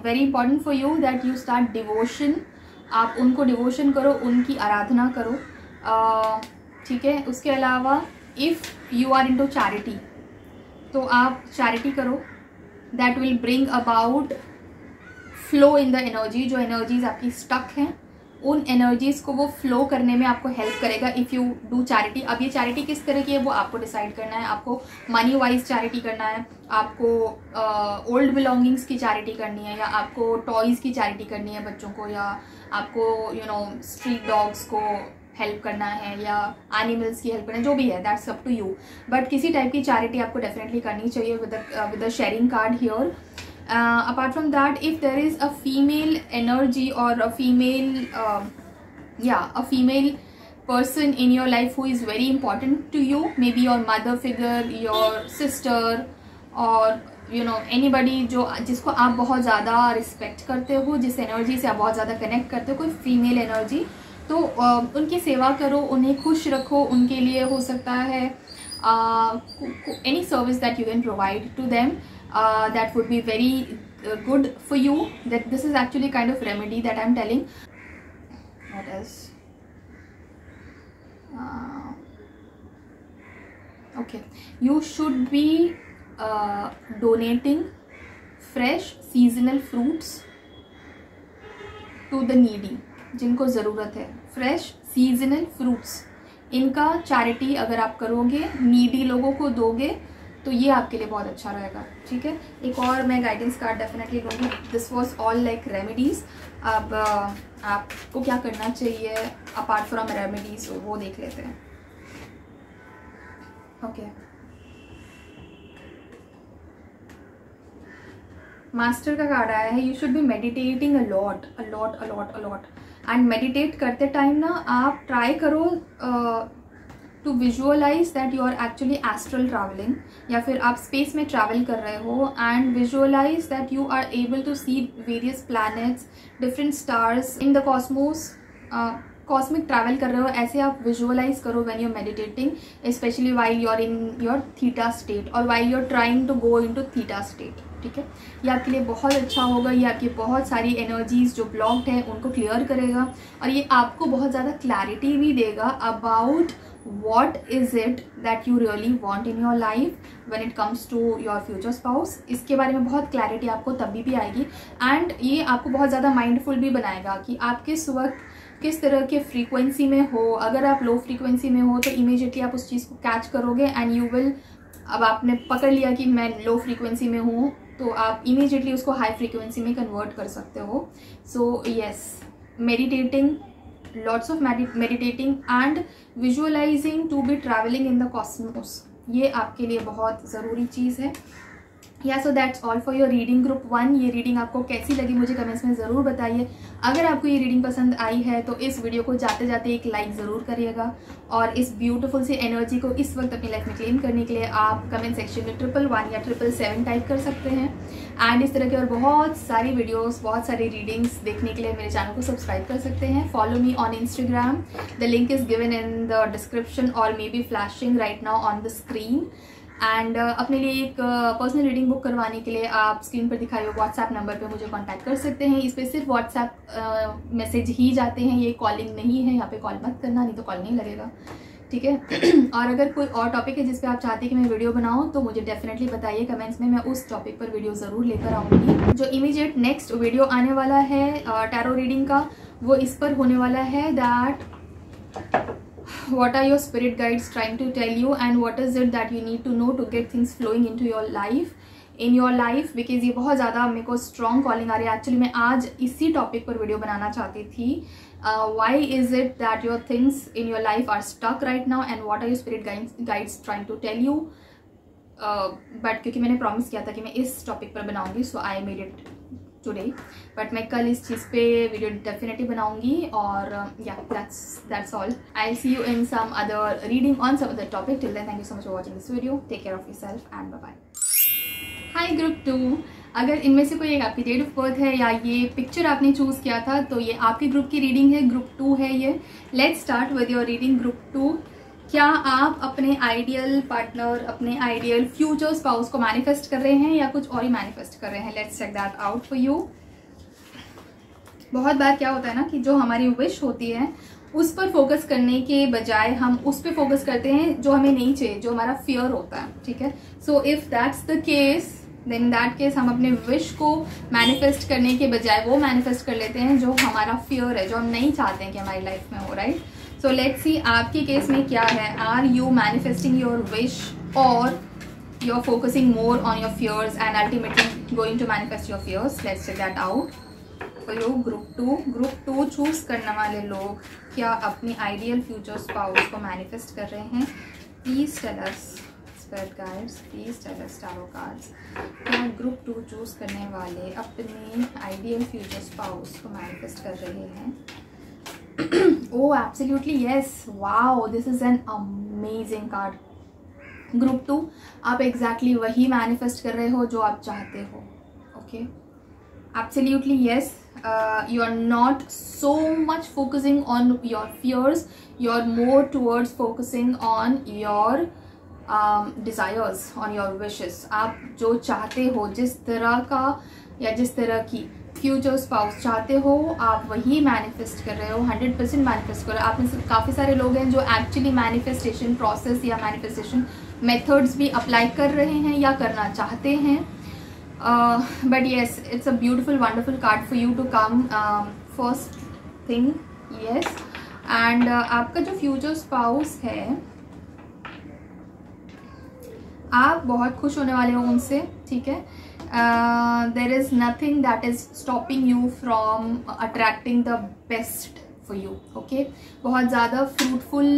very important for you that you start devotion. आप उनको डिवोशन करो, उनकी आराधना करो. ठीक है, उसके अलावा if you are into charity तो आप चैरिटी करो. That will bring about flow in the energy. जो एनर्जीज आपकी स्टक हैं उन एनर्जीज़ को वो फ्लो करने में आपको हेल्प करेगा इफ़ यू डू चैरिटी। अब ये चैरिटी किस तरह की है वो आपको डिसाइड करना है। आपको मनी वाइज चैरिटी करना है, आपको ओल्ड बिलोंगिंग्स की चैरिटी करनी है, या आपको टॉयज़ की चैरिटी करनी है बच्चों को, या आपको स्ट्रीट डॉग्स को हेल्प करना है, या एनिमल्स की हेल्प करना है, जो भी है that's up to you. But किसी टाइप की चैरिटी आपको डेफिनेटली करनी चाहिए with a sharing card here. Apart from that, if there is a female energy or a female person in your life who is very important to you, maybe your mother figure, your sister, or anybody जिसको आप बहुत ज़्यादा respect करते हो, जिस energy से आप बहुत ज़्यादा कनेक्ट करते हो, कोई फीमेल एनर्जी, तो उनकी सेवा करो, उन्हें खुश रखो। उनके लिए हो सकता है any service that you can provide to them that would be very good for you. That this is actually kind of remedy that I'm telling. What else? Okay, you should be donating fresh seasonal fruits to the needy, जिनको ज़रूरत है। Fresh seasonal fruits, इनका charity अगर आप करोगे, needy लोगों को दोगे, तो ये आपके लिए बहुत अच्छा रहेगा। ठीक है, एक और मैं गाइडेंस कार्ड डेफिनेटली दूँगी। This was all like remedies. अब आपको क्या करना चाहिए अपार्ट फ्रॉम रेमेडीज, वो देख लेते हैं। ओके, मास्टर का कार्ड आया है। You should be meditating a lot and meditate करते टाइम ना आप ट्राई करो to visualise that you are actually astral travelling, या फिर आप स्पेस में ट्रैवल कर रहे हो, and visualise that you are able to see various planets, different stars in the cosmos. Cosmic travel कर रहे हो, ऐसे आप विजुअलाइज करो when you are meditating, specially while you are in your theta state और while you are trying to go into theta state. ठीक है, ये आपके लिए बहुत अच्छा होगा। ये आपकी बहुत सारी एनर्जीज जो ब्लॉक्ड है उनको क्लियर करेगा, और ये आपको बहुत ज़्यादा क्लैरिटी भी देगा about what is it that you really want in your life when it comes to your future spouse। इसके बारे में बहुत क्लैरिटी आपको तभी भी आएगी, एंड ये आपको बहुत ज़्यादा माइंडफुल भी बनाएगा कि आप किस वक्त किस तरह के फ्रीक्वेंसी में हो। अगर आप लो फ्रीक्वेंसी में हो तो इमीडिएटली आप उस चीज़ को कैच करोगे एंड यू विल, अब आपने पकड़ लिया कि मैं लो फ्रीक्वेंसी में हूँ, तो आप इमीडिएटली उसको हाई फ्रीक्वेंसी में कन्वर्ट कर सकते हो। So yes, meditating, lots of meditating and visualizing to be traveling in the cosmos, ये आपके लिए बहुत ज़रूरी चीज़ है। या so that's all for your reading group 1। ये रीडिंग आपको कैसी लगी मुझे कमेंट्स में ज़रूर बताइए। अगर आपको ये रीडिंग पसंद आई है तो इस वीडियो को जाते जाते एक लाइक ज़रूर करिएगा, और इस ब्यूटीफुल सी एनर्जी को इस वक्त अपनी लाइफ में क्लेम करने के लिए आप कमेंट सेक्शन में 111 या 777 टाइप कर सकते हैं। एंड इस तरह के और बहुत सारी वीडियोस, बहुत सारी रीडिंग्स देखने के लिए मेरे चैनल को सब्सक्राइब कर सकते हैं। Follow me on Instagram, the link is given in the description और maybe flashing right now on the screen. And अपने लिए एक पर्सनल रीडिंग बुक करवाने के लिए आप स्क्रीन पर दिखाए हुए व्हाट्सएप नंबर पे मुझे कांटेक्ट कर सकते हैं। इस पर सिर्फ व्हाट्सएप मैसेज ही जाते हैं, ये कॉलिंग नहीं है। यहाँ पे कॉल मत करना, नहीं तो कॉल नहीं लगेगा। ठीक है और अगर कोई और टॉपिक है जिस पे आप चाहते हैं कि मैं वीडियो बनाऊँ तो मुझे डेफिनेटली बताइए कमेंट्स में, मैं उस टॉपिक पर वीडियो ज़रूर लेकर आऊँगी। जो इमीडिएट नेक्स्ट वीडियो आने वाला है टैरो रीडिंग का, वो इस पर होने वाला है that what are your spirit guides trying to tell you and what is it that you need to know to get things flowing into your life because ये बहुत ज़्यादा मेरे को strong calling आ रही है। एक्चुअली मैं आज इसी टॉपिक पर वीडियो बनाना चाहती थी। why is it that your things in your life are stuck right now and what are your spirit guides trying to tell you, but क्योंकि मैंने प्रॉमिस किया था कि मैं इस टॉपिक पर बनाऊंगी, so I made it today, but मैं कल इस चीज़ पे वीडियो डेफिनेटली बनाऊंगी। और या that's all. I'll see you in some other reading on some other topic. Till then, thank you so much for watching this video. Take care of yourself and bye bye. Hi group 2. अगर इनमें से कोई एक आपकी date of birth है या ये picture आपने चूज़ किया था तो ये आपके ग्रुप की रीडिंग है, ग्रुप 2 है ये। Let's start with your reading group 2। क्या आप अपने आइडियल पार्टनर, अपने आइडियल फ्यूचर स्पाउस को मैनिफेस्ट कर रहे हैं या कुछ और ही मैनिफेस्ट कर रहे हैं? Let's check that out for you. बहुत बार क्या होता है ना कि जो हमारी विश होती है उस पर फोकस करने के बजाय हम उस पर फोकस करते हैं जो हमें नहीं चाहिए, जो हमारा फियर होता है। ठीक है, so if that's the case then that case हम अपने विश को मैनिफेस्ट करने के बजाय वो मैनिफेस्ट कर लेते हैं जो हमारा फियर है, जो हम नहीं चाहते हैं कि हमारी लाइफ में हो, राइट? सो लेट्स सी आपके केस में क्या है. Are you manifesting your wish और you are focusing more on your fears and ultimately going to manifest your fears? Let's check that out for you. Group two choose करने वाले लोग क्या अपनी आइडियल फ्यूचर स्पाउस को manifest कर रहे हैं? Please tell us spirit guides, please tell us tarot cards. क्या ग्रुप 2 चूज करने वाले अपने आइडियल फ्यूचर स्पाउस को मैनिफेस्ट कर रहे हैं? Oh, absolutely yes. Wow, this is an amazing card. Group 2, आप exactly वही मैनिफेस्ट कर रहे हो जो आप चाहते हो. Okay, absolutely yes. You are not so much focusing on your fears. You are more towards focusing on your desires, on your wishes. आप जो चाहते हो, जिस तरह का या जिस तरह की फ्यूचर स्पाउस चाहते हो, आप वही मैनिफेस्ट कर रहे हो. 100% मैनिफेस्ट कर रहे हो. आप में से काफ़ी सारे लोग हैं जो एक्चुअली मैनिफेस्टेशन प्रोसेस या मैनिफेस्टेशन मेथड्स भी अप्लाई कर रहे हैं या करना चाहते हैं. But yes, it's a beautiful wonderful card for you to come first thing. Yes, and आपका जो फ्यूचर स्पाउस है, आप बहुत खुश होने वाले हो उनसे, ठीक है? There is nothing that is stopping you from attracting the best for you. Okay, बहुत ज़्यादा fruitful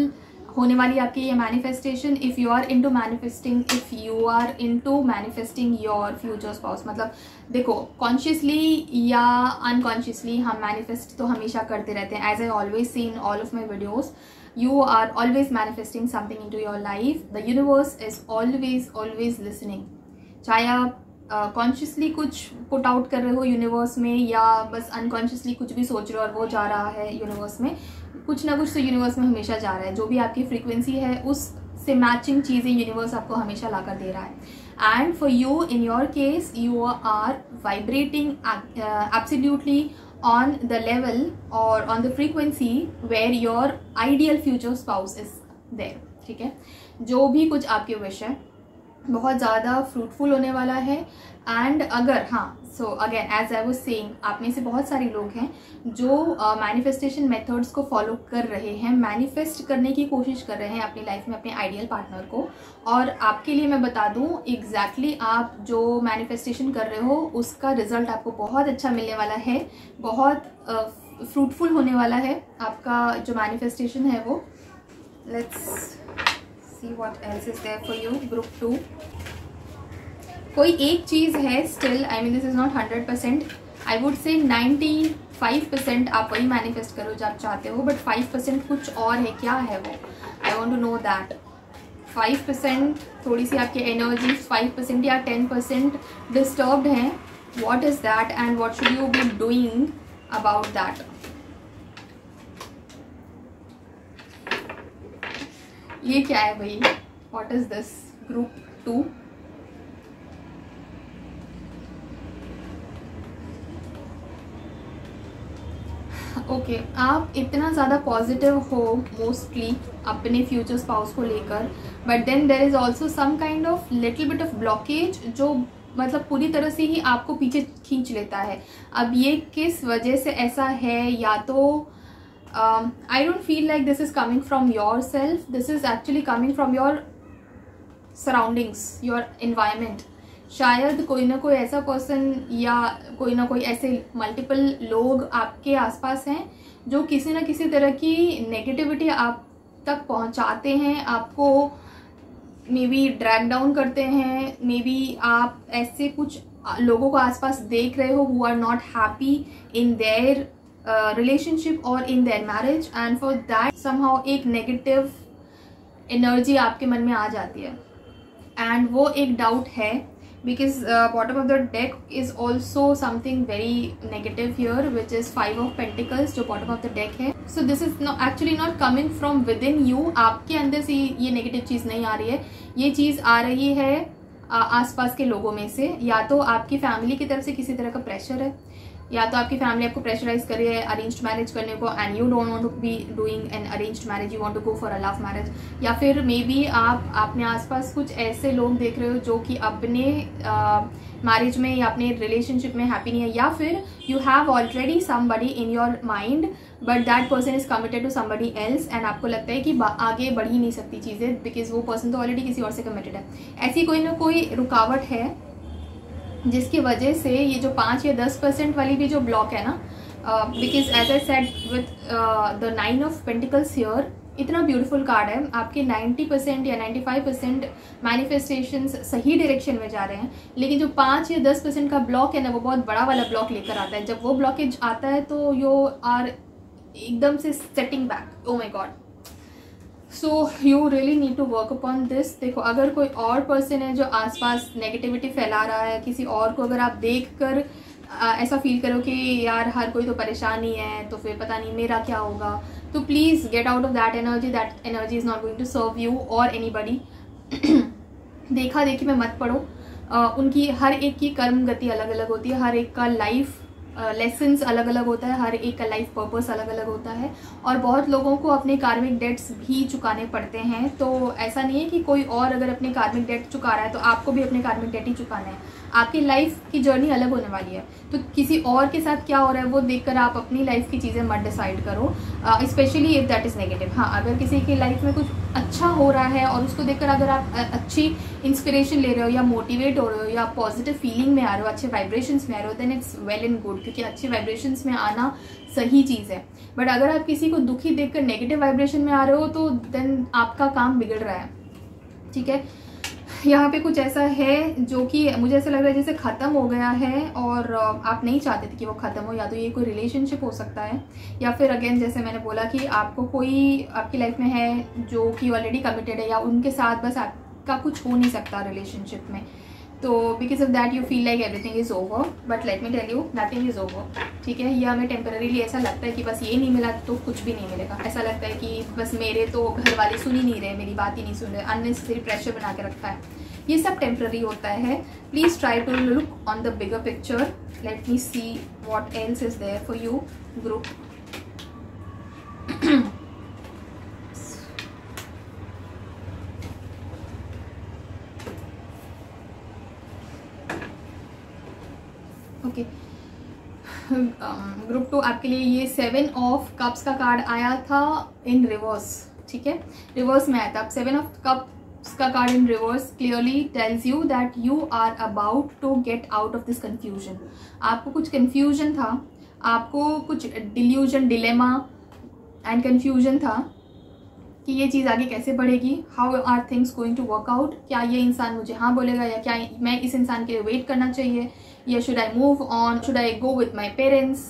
होने वाली आपकी ये manifestation. If you are into manifesting, if you are into manifesting your future spouse, मतलब देखो consciously या unconsciously हम manifest तो हमेशा करते रहते हैं. As I always say in all of my videos, you are always manifesting something into your life. The universe is always listening. चाहे आप कॉन्शियसली कुछ पुट आउट कर रहे हो यूनिवर्स में या बस अनकॉन्शियसली कुछ भी सोच रहे हो और वो जा रहा है यूनिवर्स में, कुछ ना कुछ तो यूनिवर्स में हमेशा जा रहा है. जो भी आपकी फ्रीक्वेंसी है उससे मैचिंग चीज़ें यूनिवर्स आपको हमेशा ला कर दे रहा है. And for you, in your case, you are vibrating absolutely on the level or on the frequency where your ideal future spouse is there. ठीक है, जो भी कुछ आपके विश है बहुत ज़्यादा फ्रूटफुल होने वाला है. एंड अगर so again as I was saying, आप में से बहुत सारे लोग हैं जो मैनिफेस्टेशन मेथड्स को फॉलो कर रहे हैं, मैनिफेस्ट करने की कोशिश कर रहे हैं अपनी लाइफ में अपने आइडियल पार्टनर को. और आपके लिए मैं बता दूं, एग्जैक्टली आप जो मैनिफेस्टेशन कर रहे हो उसका रिजल्ट आपको बहुत अच्छा मिलने वाला है, बहुत फ्रूटफुल होने वाला है आपका जो मैनिफेस्टेशन है वो. Let's see what else is there for you. Group 2, कोई एक चीज़ है still, I mean this is not 100%, I would say 95% आप वही मैनिफेस्ट करो जो आप चाहते हो, बट 5% कुछ और है. क्या है वो? I want to know that. 5% थोड़ी सी आपकी एनर्जी 5% या 10% डिस्टर्ब्ड हैं. What is that and what should you be doing about that? ये क्या है भाई? What is this? Group 2. Okay, आप इतना ज़्यादा पॉजिटिव हो मोस्टली अपने फ्यूचर स्पाउस को लेकर, but then there is also some kind of little bit of blockage जो मतलब पूरी तरह से ही आपको पीछे खींच लेता है. अब ये किस वजह से ऐसा है? या तो I don't feel like this is coming from yourself. This is actually coming from your surroundings, your environment. शायद कोई ना कोई ऐसा पर्सन या कोई ना कोई ऐसे मल्टीपल लोग आपके आसपास हैं जो किसी ना किसी तरह की नेगेटिविटी आप तक पहुंचाते हैं, आपको मे बी ड्रैग डाउन करते हैं. मे बी आप ऐसे कुछ लोगों को आसपास देख रहे हो who are not happy in their relationship or in their marriage, and for that somehow एक negative energy आपके मन में आ जाती है. and वो एक doubt है because bottom of the deck is also something very negative here, which is 5 of Pentacles जो bottom of the deck है. so this is not actually not coming from within you. आपके अंदर से ये negative चीज़ नहीं आ रही है, ये चीज़ आ रही है आसपास के लोगों में से. या तो आपकी फैमिली की तरफ से किसी तरह का प्रेशर है, या तो आपकी फैमिली आपको प्रेशराइज कर रही है अरेंज्ड मैरिज करने को and you don't want to be doing an arranged marriage, you want to go for a love marriage, या फिर मे बी आप अपने आसपास कुछ ऐसे लोग देख रहे हो जो कि अपने मैरिज में या अपने रिलेशनशिप में हैप्पी नहीं है, या फिर you have already somebody in your mind but that person is committed to somebody else and आपको लगता है कि आगे बढ़ ही नहीं सकती चीज़ें बिकॉज वो पर्सन तो ऑलरेडी किसी और से कमिटेड है। ऐसी कोई ना कोई रुकावट है जिसकी वजह से ये जो 5 या 10% वाली भी जो ब्लॉक है ना, because as I said with the 9 of pentacles here, इतना ब्यूटीफुल कार्ड है, आपके 90% या 95% मैनिफेस्टेशंस सही डायरेक्शन में जा रहे हैं, लेकिन जो 5 या 10% का ब्लॉक है ना वो बहुत बड़ा वाला ब्लॉक लेकर आता है। जब वो ब्लॉकेज आता है तो यू आर एकदम से setting back, oh my God, so you really need to work upon this. देखो अगर कोई और पर्सन है जो आसपास नेगेटिविटी फैला रहा है, किसी और को अगर आप देख कर ऐसा फील करो कि यार हर कोई तो परेशान ही है तो फिर पता नहीं मेरा क्या होगा, तो please get out of that energy is not going to serve you और एनीबडी। देखा देखी में मत पड़ो, उनकी हर एक की कर्म गति अलग अलग होती है, हर एक का लाइफ लेसन्स अलग अलग होता है, हर एक का लाइफ पर्पस अलग अलग होता है, और बहुत लोगों को अपने कार्मिक डेट्स भी चुकाने पड़ते हैं। तो ऐसा नहीं है कि कोई और अगर अपने कार्मिक डेट चुका रहा है तो आपको भी अपने कार्मिक डेट ही चुकाना है। आपकी लाइफ की जर्नी अलग होने वाली है, तो किसी और के साथ क्या हो रहा है वो देखकर आप अपनी लाइफ की चीज़ें मत डिसाइड करो, specially if that is negative. हाँ, अगर किसी की लाइफ में कुछ अच्छा हो रहा है और उसको देखकर अगर आप अच्छी इंस्पिरेशन ले रहे हो या मोटिवेट हो रहे हो या पॉजिटिव फीलिंग में आ रहे हो, अच्छे वाइब्रेशंस में आ रहे हो, then it's well and good, क्योंकि अच्छे वाइब्रेशंस में आना सही चीज़ है। बट अगर आप किसी को दुखी देखकर नेगेटिव वाइब्रेशन में आ रहे हो तो देन आपका काम बिगड़ रहा है, ठीक है। यहाँ पे कुछ ऐसा है जो कि मुझे ऐसा लग रहा है जैसे ख़त्म हो गया है और आप नहीं चाहते थे कि वो ख़त्म हो, या तो ये कोई रिलेशनशिप हो सकता है, या फिर अगेन जैसे मैंने बोला कि आपको कोई आपकी लाइफ में है जो कि ऑलरेडी कमिटेड है, या उनके साथ बस आपका कुछ हो नहीं सकता रिलेशनशिप में, तो because of that you feel like everything is over, but let me tell you nothing is over, ठीक है। ये हमें टेम्पररीली ऐसा लगता है कि बस ये नहीं मिला तो कुछ भी नहीं मिलेगा, ऐसा लगता है कि बस मेरे तो घर वाले सुन ही नहीं रहे, मेरी बात ही नहीं सुन रहे, अननेसेसरी प्रेशर बना के रखा है, ये सब टेम्पररी होता है। Please try to look on the bigger picture, let me see what else is there for you group. Okay, group 2 आपके लिए ये 7 ऑफ कप्स का कार्ड आया था इन रिवर्स, ठीक है, रिवर्स में आया था। अब 7 ऑफ कप्स का card in reverse clearly tells you that you are about to get out of this confusion. आपको कुछ कन्फ्यूजन था, आपको कुछ डिल्यूजन, डिलेमा एंड कन्फ्यूजन था कि ये चीज़ आगे कैसे बढ़ेगी, how are things going to work out, क्या ये इंसान मुझे हाँ बोलेगा, या क्या मैं इस इंसान के लिए वेट करना चाहिए, या should I move on, should I go with my parents,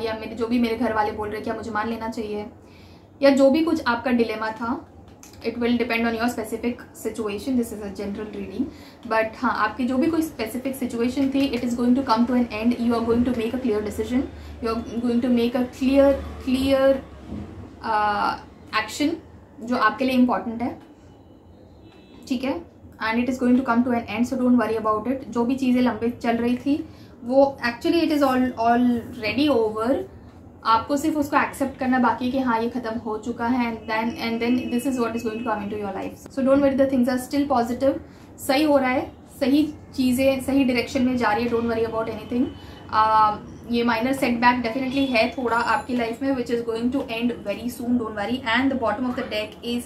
या मेरे जो भी मेरे घर वाले बोल रहे हैं क्या मुझे मान लेना चाहिए, या जो भी कुछ आपका डिलेमा था। It will depend on your specific situation, this is a general reading, but हाँ आपकी जो भी कोई स्पेसिफिक सिचुएशन थी it is going to come to an end, you are going to make a clear decision, you are going to make a clear action जो आपके लिए important है, ठीक है, and it is going to come to an end, so don't worry about it. जो भी चीज़ें लंबे चल रही थी वो actually it is already over, आपको सिर्फ उसको एक्सेप्ट करना बाकी है कि हाँ ये खत्म हो चुका है, and then this is what is going to come into your life. So don't worry, the things are still positive, सही हो रहा है, सही चीज़ें सही डायरेक्शन में जा रही है, डोंट वरी अबाउट एनीथिंग। ये माइनर सेटबैक डेफिनेटली है थोड़ा आपकी लाइफ में which is going to end very soon, don't worry. And the bottom of the deck is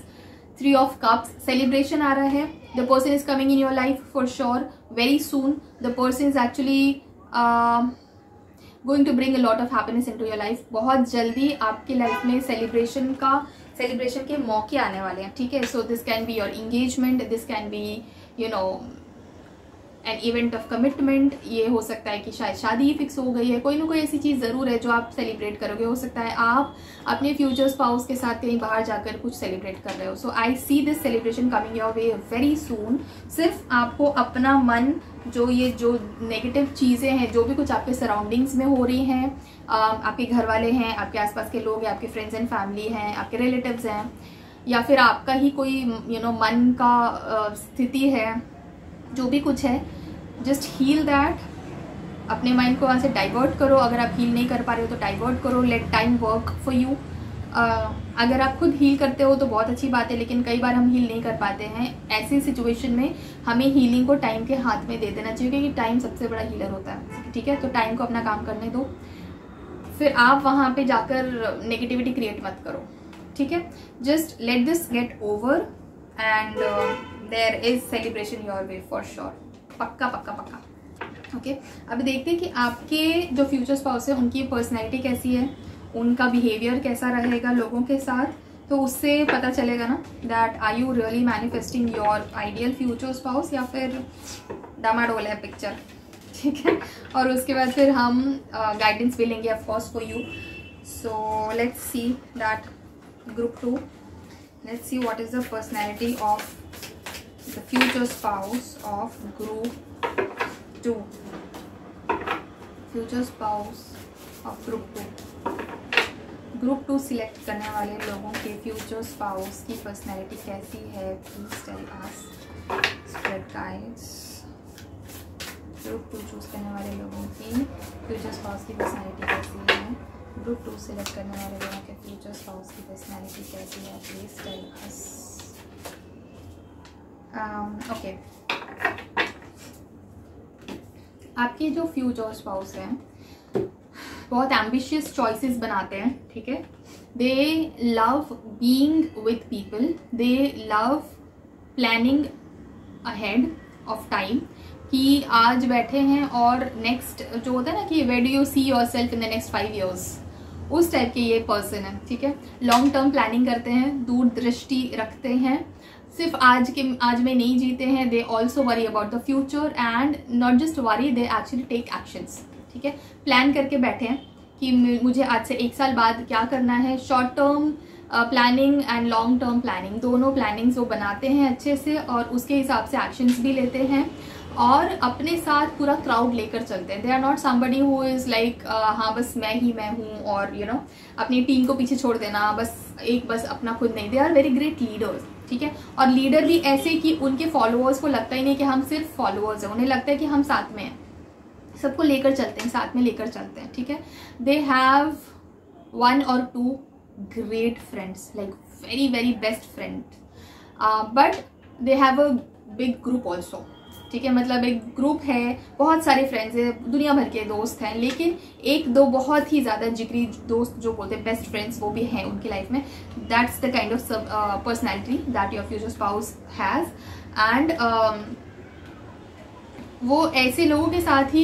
3 of cups, celebration आ रहा है, the person is coming in your life for sure very soon, the person is actually going to bring a lot of happiness into your life. बहुत जल्दी आपकी life में celebration के मौके आने वाले हैं, ठीक है। So this can be your engagement, this can be you know an event of commitment, ये हो सकता है कि शायद शादी ही फिक्स हो गई है, कोई ना कोई ऐसी चीज़ ज़रूर है जो आप सेलिब्रेट करोगे। हो सकता है आप अपने फ्यूचर स्पाउस के साथ कहीं बाहर जाकर कुछ सेलिब्रेट कर रहे हो। So I see this celebration coming your way very soon. सिर्फ आपको अपना मन, जो नेगेटिव चीज़ें हैं, जो भी कुछ आपके सराउंडिंग्स में हो रही हैं, आपके घर वाले हैं, आपके आसपास के लोग हैं, आपके फ्रेंड्स एंड फैमिली हैं, आपके रिलेटिव्स हैं, या फिर आपका ही कोई मन का स्थिति है, जो भी कुछ है, जस्ट हील दैट अपने माइंड को वहाँ से डाइवर्ट करो। अगर आप हील नहीं कर पा रहे हो तो डाइवर्ट करो, let time work for you. अगर आप खुद हील करते हो तो बहुत अच्छी बात है, लेकिन कई बार हम हील नहीं कर पाते हैं। ऐसी सिचुएशन में हमें हीलिंग को टाइम के हाथ में दे देना चाहिए, क्योंकि टाइम सबसे बड़ा हीलर होता है, ठीक है। तो टाइम को अपना काम करने दो, फिर आप वहाँ पे जाकर नेगेटिविटी क्रिएट मत करो, ठीक है। Just let this get over and there is celebration your way for sure, पक्का पक्का पक्का, ओके। अभी देखते हैं कि आपके जो फ्यूचर स्पाउस है उनकी पर्सनैलिटी कैसी है, उनका बिहेवियर कैसा रहेगा लोगों के साथ, तो उससे पता चलेगा ना that are you really manifesting your ideal future spouse या फिर डामाडोल है पिक्चर, ठीक है। और उसके बाद फिर हम गाइडेंस भी लेंगे of course for you. So let's see that group 2, let's see what is the personality of the future spouse of group 2, future spouse of group 2। Group 2 select करने वाले लोगों के फ्यूचर स्पाउस की पर्सनैलिटी कैसी है, please tell us spirit guides. Group 2 choose करने वाले लोगों की फ्यूचर स्पाउस की पर्सनैलिटी कैसी है, ग्रुप 2 सिलेक्ट करने वाले लोगों के फ्यूचर स्पाउस की पर्सनैलिटी कैसी है, प्लीज टेल अस। ओके, आपके जो फ्यूचर स्पाउस हैं बहुत एम्बिशियस चॉइसेस बनाते हैं, ठीक है। दे love being with people, they love planning ahead of time, कि आज बैठे हैं और नेक्स्ट जो होता है ना कि where do you see yourself in the next 5 years, उस टाइप के ये पर्सन है, ठीक है। लॉन्ग टर्म प्लानिंग करते हैं, दूरदृष्टि रखते हैं, सिर्फ आज में नहीं जीते हैं। They also worry about the future and not just worry, they actually take actions, ठीक है। प्लान करके बैठे हैं कि मुझे आज से 1 साल बाद क्या करना है। Short term planning and long term planning, दोनों प्लानिंग्स वो बनाते हैं अच्छे से और उसके हिसाब से एक्शंस भी लेते हैं और अपने साथ पूरा क्राउड लेकर चलते हैं। They are not somebody who is like हाँ बस मैं हूँ और यू नो अपनी टीम को पीछे छोड़ देना, बस अपना खुद नहीं। They are very great leaders, ठीक है। और लीडर भी ऐसे कि उनके फॉलोअर्स को लगता ही नहीं कि हम सिर्फ फॉलोअर्स हैं, उन्हें लगता है कि हम साथ में हैं, सबको लेकर चलते हैं, साथ में लेकर चलते हैं, ठीक है। They have 1 or 2 great friends, like very very best friend, but they have a big group also, ठीक है। मतलब एक ग्रुप है, बहुत सारे फ्रेंड्स हैं, दुनिया भर के दोस्त हैं, लेकिन 1-2 बहुत ही ज़्यादा जिगरी दोस्त जो बोलते हैं बेस्ट फ्रेंड्स, वो भी हैं उनकी लाइफ में। That's the kind of personality that your future spouse has and वो ऐसे लोगों के साथ ही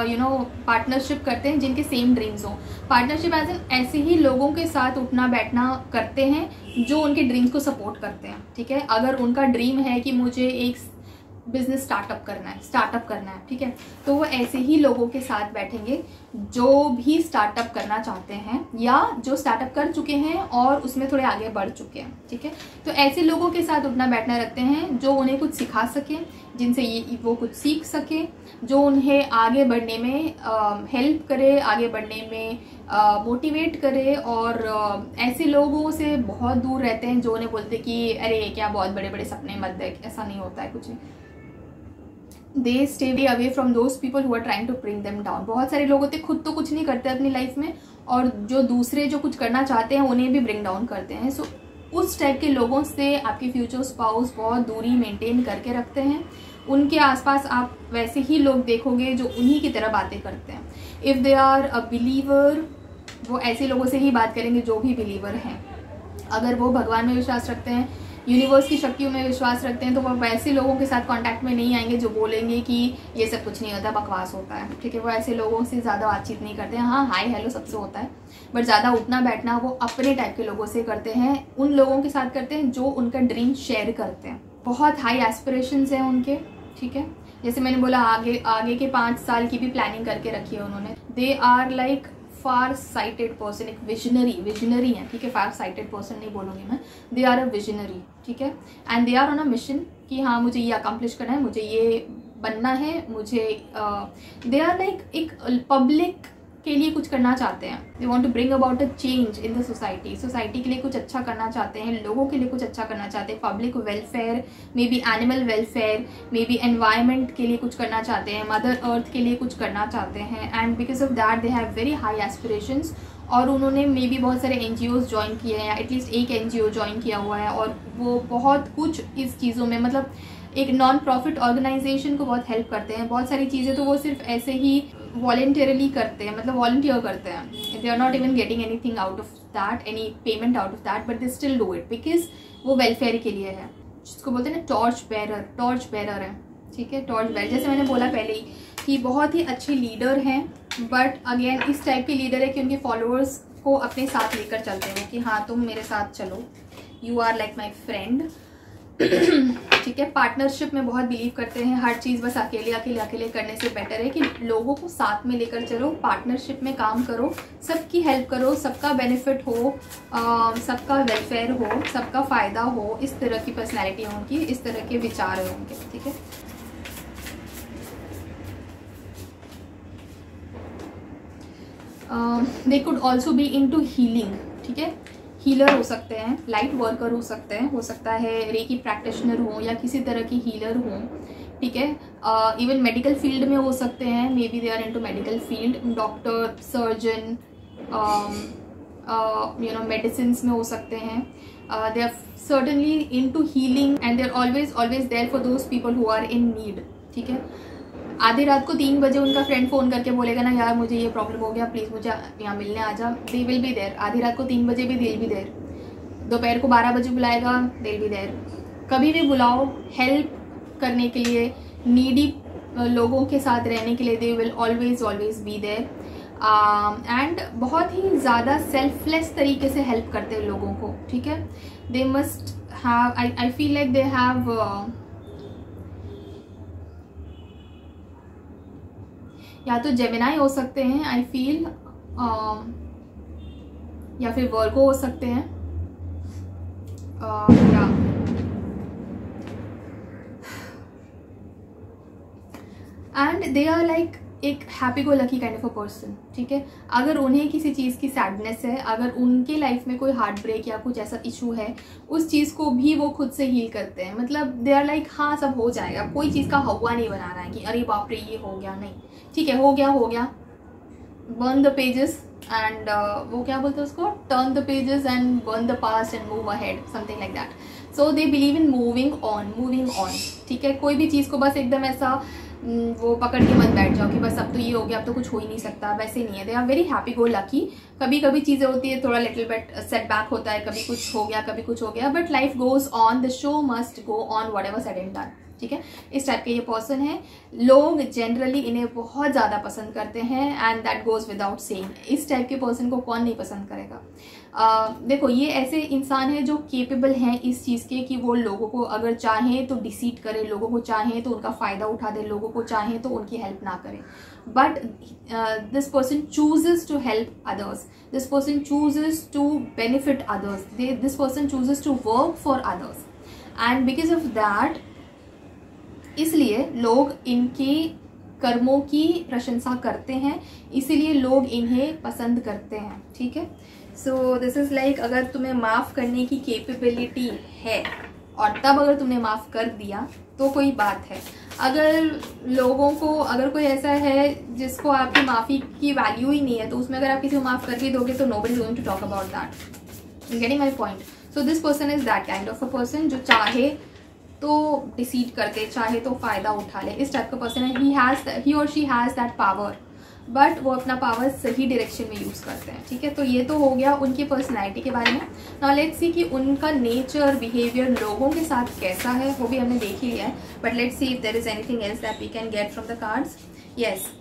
यू नो पार्टनरशिप करते हैं जिनके सेम ड्रीम्स हो। पार्टनरशिप एज एन ऐसे ही लोगों के साथ उठना बैठना करते हैं जो उनके ड्रीम्स को सपोर्ट करते हैं, ठीक है। अगर उनका ड्रीम है कि मुझे एक बिजनेस स्टार्टअप करना है, ठीक है, तो वो ऐसे ही लोगों के साथ बैठेंगे जो भी स्टार्टअप करना चाहते हैं या जो स्टार्टअप कर चुके हैं और उसमें थोड़े आगे बढ़ चुके हैं, ठीक है। तो ऐसे लोगों के साथ उठना बैठना रखते हैं जो उन्हें कुछ सिखा सके, जिनसे वो कुछ सीख सके, जो उन्हें आगे बढ़ने में हेल्प करे, आगे बढ़ने में मोटिवेट करे। और ऐसे लोगों से बहुत दूर रहते हैं जो उन्हें बोलते कि अरे क्या बहुत बड़े बड़े सपने मत देख, ऐसा नहीं होता है कुछ नहीं। They stay away from those people who are trying to bring them down. बहुत सारे लोग होते हैं खुद तो कुछ नहीं करते अपनी लाइफ में और जो दूसरे जो कुछ करना चाहते हैं उन्हें भी ब्रिंग डाउन करते हैं। सो उस टाइप के लोगों से आपके फ्यूचर स्पाउस बहुत दूरी मेंटेन करके रखते हैं। उनके आसपास आप वैसे ही लोग देखोगे जो उन्हीं की तरह बातें करते हैं। If they are a believer, वो ऐसे लोगों से ही बात करेंगे जो भी बिलीवर हैं। अगर वो भगवान में विश्वास रखते हैं, यूनिवर्स की शक्तियों में विश्वास रखते हैं, तो वो वैसे लोगों के साथ कांटेक्ट में नहीं आएंगे जो बोलेंगे कि ये सब कुछ नहीं होता, बकवास होता है, ठीक है। वो ऐसे लोगों से ज़्यादा बातचीत नहीं करते हैं। हाँ, हाय हेलो सबसे होता है, बट ज़्यादा उठना बैठना वो अपने टाइप के लोगों से करते हैं, उन लोगों के साथ करते हैं जो उनका ड्रीम शेयर करते हैं। बहुत हाई एस्पिरेशंस हैं उनके, ठीक है। जैसे मैंने बोला आगे के 5 साल की भी प्लानिंग करके रखी है उन्होंने। They are like far sighted person, एक विजनरी है, ठीक है। फार साइटेड पर्सन नहीं बोलूँगी मैं, दे आर अ विजनरी, ठीक है। And they are on a mission कि हाँ मुझे ये अकम्प्लिश करना है, मुझे ये बनना है, मुझे दे आर लाइक एक पब्लिक के लिए कुछ करना चाहते हैं, they want to bring about a change in the society, society के लिए कुछ अच्छा करना चाहते हैं, लोगों के लिए कुछ अच्छा करना चाहते हैं, public welfare, may be animal welfare, may be environment के लिए कुछ करना चाहते हैं, मदर अर्थ के लिए कुछ करना चाहते हैं, and because of that they have very high aspirations. और उन्होंने मे बी बहुत सारे NGOs ज्वाइन किए हैं, या एटलीस्ट एक NGO ज्वाइन किया हुआ है, और वो बहुत कुछ इस चीज़ों में, मतलब एक नॉन प्रॉफिट ऑर्गेनाइजेशन को बहुत हेल्प करते हैं। बहुत सारी चीज़ें तो वो सिर्फ ऐसे ही वॉलेंटरली करते हैं, मतलब वॉलंटियर करते हैं, they are not even getting anything out of that, any payment out of that, but they still do it because वो वेलफेयर के लिए है, जिसको बोलते हैं ना टॉर्च बेरर है, ठीक है, टॉर्च बेरर। जैसे मैंने बोला पहले ही कि बहुत ही अच्छे लीडर हैं, बट अगेन इस टाइप के लीडर है कि उनके फॉलोअर्स को अपने साथ लेकर चलते हैं कि हाँ तुम मेरे साथ चलो, you are like my friend, ठीक है। पार्टनरशिप में बहुत बिलीव करते हैं, हर चीज़ बस अकेले करने से बेटर है कि लोगों को साथ में लेकर चलो, पार्टनरशिप में काम करो, सबकी हेल्प करो, सबका बेनिफिट हो, सबका वेलफेयर हो, सबका फ़ायदा हो, इस तरह की पर्सनैलिटी है उनकी, इस तरह के विचार है उनके, ठीक है। They could also be into healing, ठीक है, हीलर हो सकते हैं, लाइट वर्कर हो सकते हैं, हो सकता है रेकी प्रैक्टिशनर हो या किसी तरह की हीलर हो, ठीक है। इवन मेडिकल फील्ड में हो सकते हैं, maybe they are into medical field, doctor, surgeon, medicine में हो सकते हैं, they are certainly into healing and they are always there for those people who are in need, ठीक है। आधी रात को 3 बजे उनका फ्रेंड फ़ोन करके बोलेगा ना यार मुझे ये प्रॉब्लम हो गया, प्लीज़ मुझे यहाँ मिलने आ जा, दे विल बी देयर। आधी रात को 3 बजे भी दे विल बी देयर, दोपहर को 12 बजे बुलाएगा, दे विल बी देयर। कभी भी बुलाओ हेल्प करने के लिए, नीडी लोगों के साथ रहने के लिए, they will always be there. And बहुत ही ज़्यादा सेल्फलेस तरीके से हेल्प करते हैं लोगों को, ठीक है। They must have, I feel like they have या तो जेमिनाई हो सकते हैं आई फील, या फिर वर्गो हो सकते हैं, या एंड दे आर लाइक एक happy go lucky kind of a person, ठीक है। अगर उन्हें किसी चीज़ की सैडनेस है, अगर उनके लाइफ में कोई हार्ट ब्रेक या कुछ ऐसा इशू है, उस चीज़ को भी वो खुद से हील करते हैं। मतलब दे आर लाइक हाँ सब हो जाएगा, कोई चीज़ का हवा नहीं बनाना है कि अरे बाप रे ये हो गया, नहीं, ठीक है, हो गया, बर्न द पेजेस एंड वो क्या बोलते हैं उसको, turn the pages and burn the past and move ahead, something like that. So they believe in moving on, ठीक है। कोई भी चीज़ को बस एकदम ऐसा वो पकड़ के मत बैठ जाओ कि बस अब तो ये हो गया, अब तो कुछ हो ही नहीं सकता, वैसे नहीं है। They are very happy go lucky. कभी कभी चीज़ें होती है, थोड़ा लिटिल बिट सेटबैक होता है, कभी कुछ हो गया, कभी कुछ हो गया, but life goes on, the show must go on, whatever said and done, ठीक है। इस टाइप के ये पर्सन है। लोग जनरली इन्हें बहुत ज़्यादा पसंद करते हैं and that goes without saying. इस टाइप के पर्सन को कौन नहीं पसंद करेगा। देखो ये ऐसे इंसान है जो केपेबल हैं इस चीज़ के कि वो लोगों को अगर चाहें तो डिसीट करे, लोगों को चाहें तो उनका फ़ायदा उठा दे, लोगों को चाहें तो उनकी हेल्प ना करे। But this person chooses to help others, this person chooses to benefit others, this person chooses to work for others and because of that इसलिए लोग इनके कर्मों की प्रशंसा करते हैं, इसीलिए लोग इन्हें पसंद करते हैं, ठीक है। सो दिस इज़ लाइक अगर तुम्हें माफ़ करने की कैपेबिलिटी है और तब अगर तुमने माफ़ कर दिया तो कोई बात है। अगर लोगों को, अगर कोई ऐसा है जिसको आपकी माफ़ी की वैल्यू ही नहीं है, तो उसमें अगर आप किसी को माफ़ कर भी दोगे तो nobody is going to talk about that. Getting my point. So this person is that kind of a person जो चाहे तो डिसीट करके, चाहे तो फ़ायदा उठा ले, इस टाइप का पर्सन है। ही और she has that power, but वो अपना पावर सही डायरेक्शन में यूज़ करते हैं, ठीक है। तो ये तो हो गया उनकी पर्सनैलिटी के बारे में। नाउ लेट्स सी कि उनका नेचर, बिहेवियर लोगों के साथ कैसा है, वो भी हमने देख ही लिया है। But let's see if there is anything else that we can get from the cards. Yes,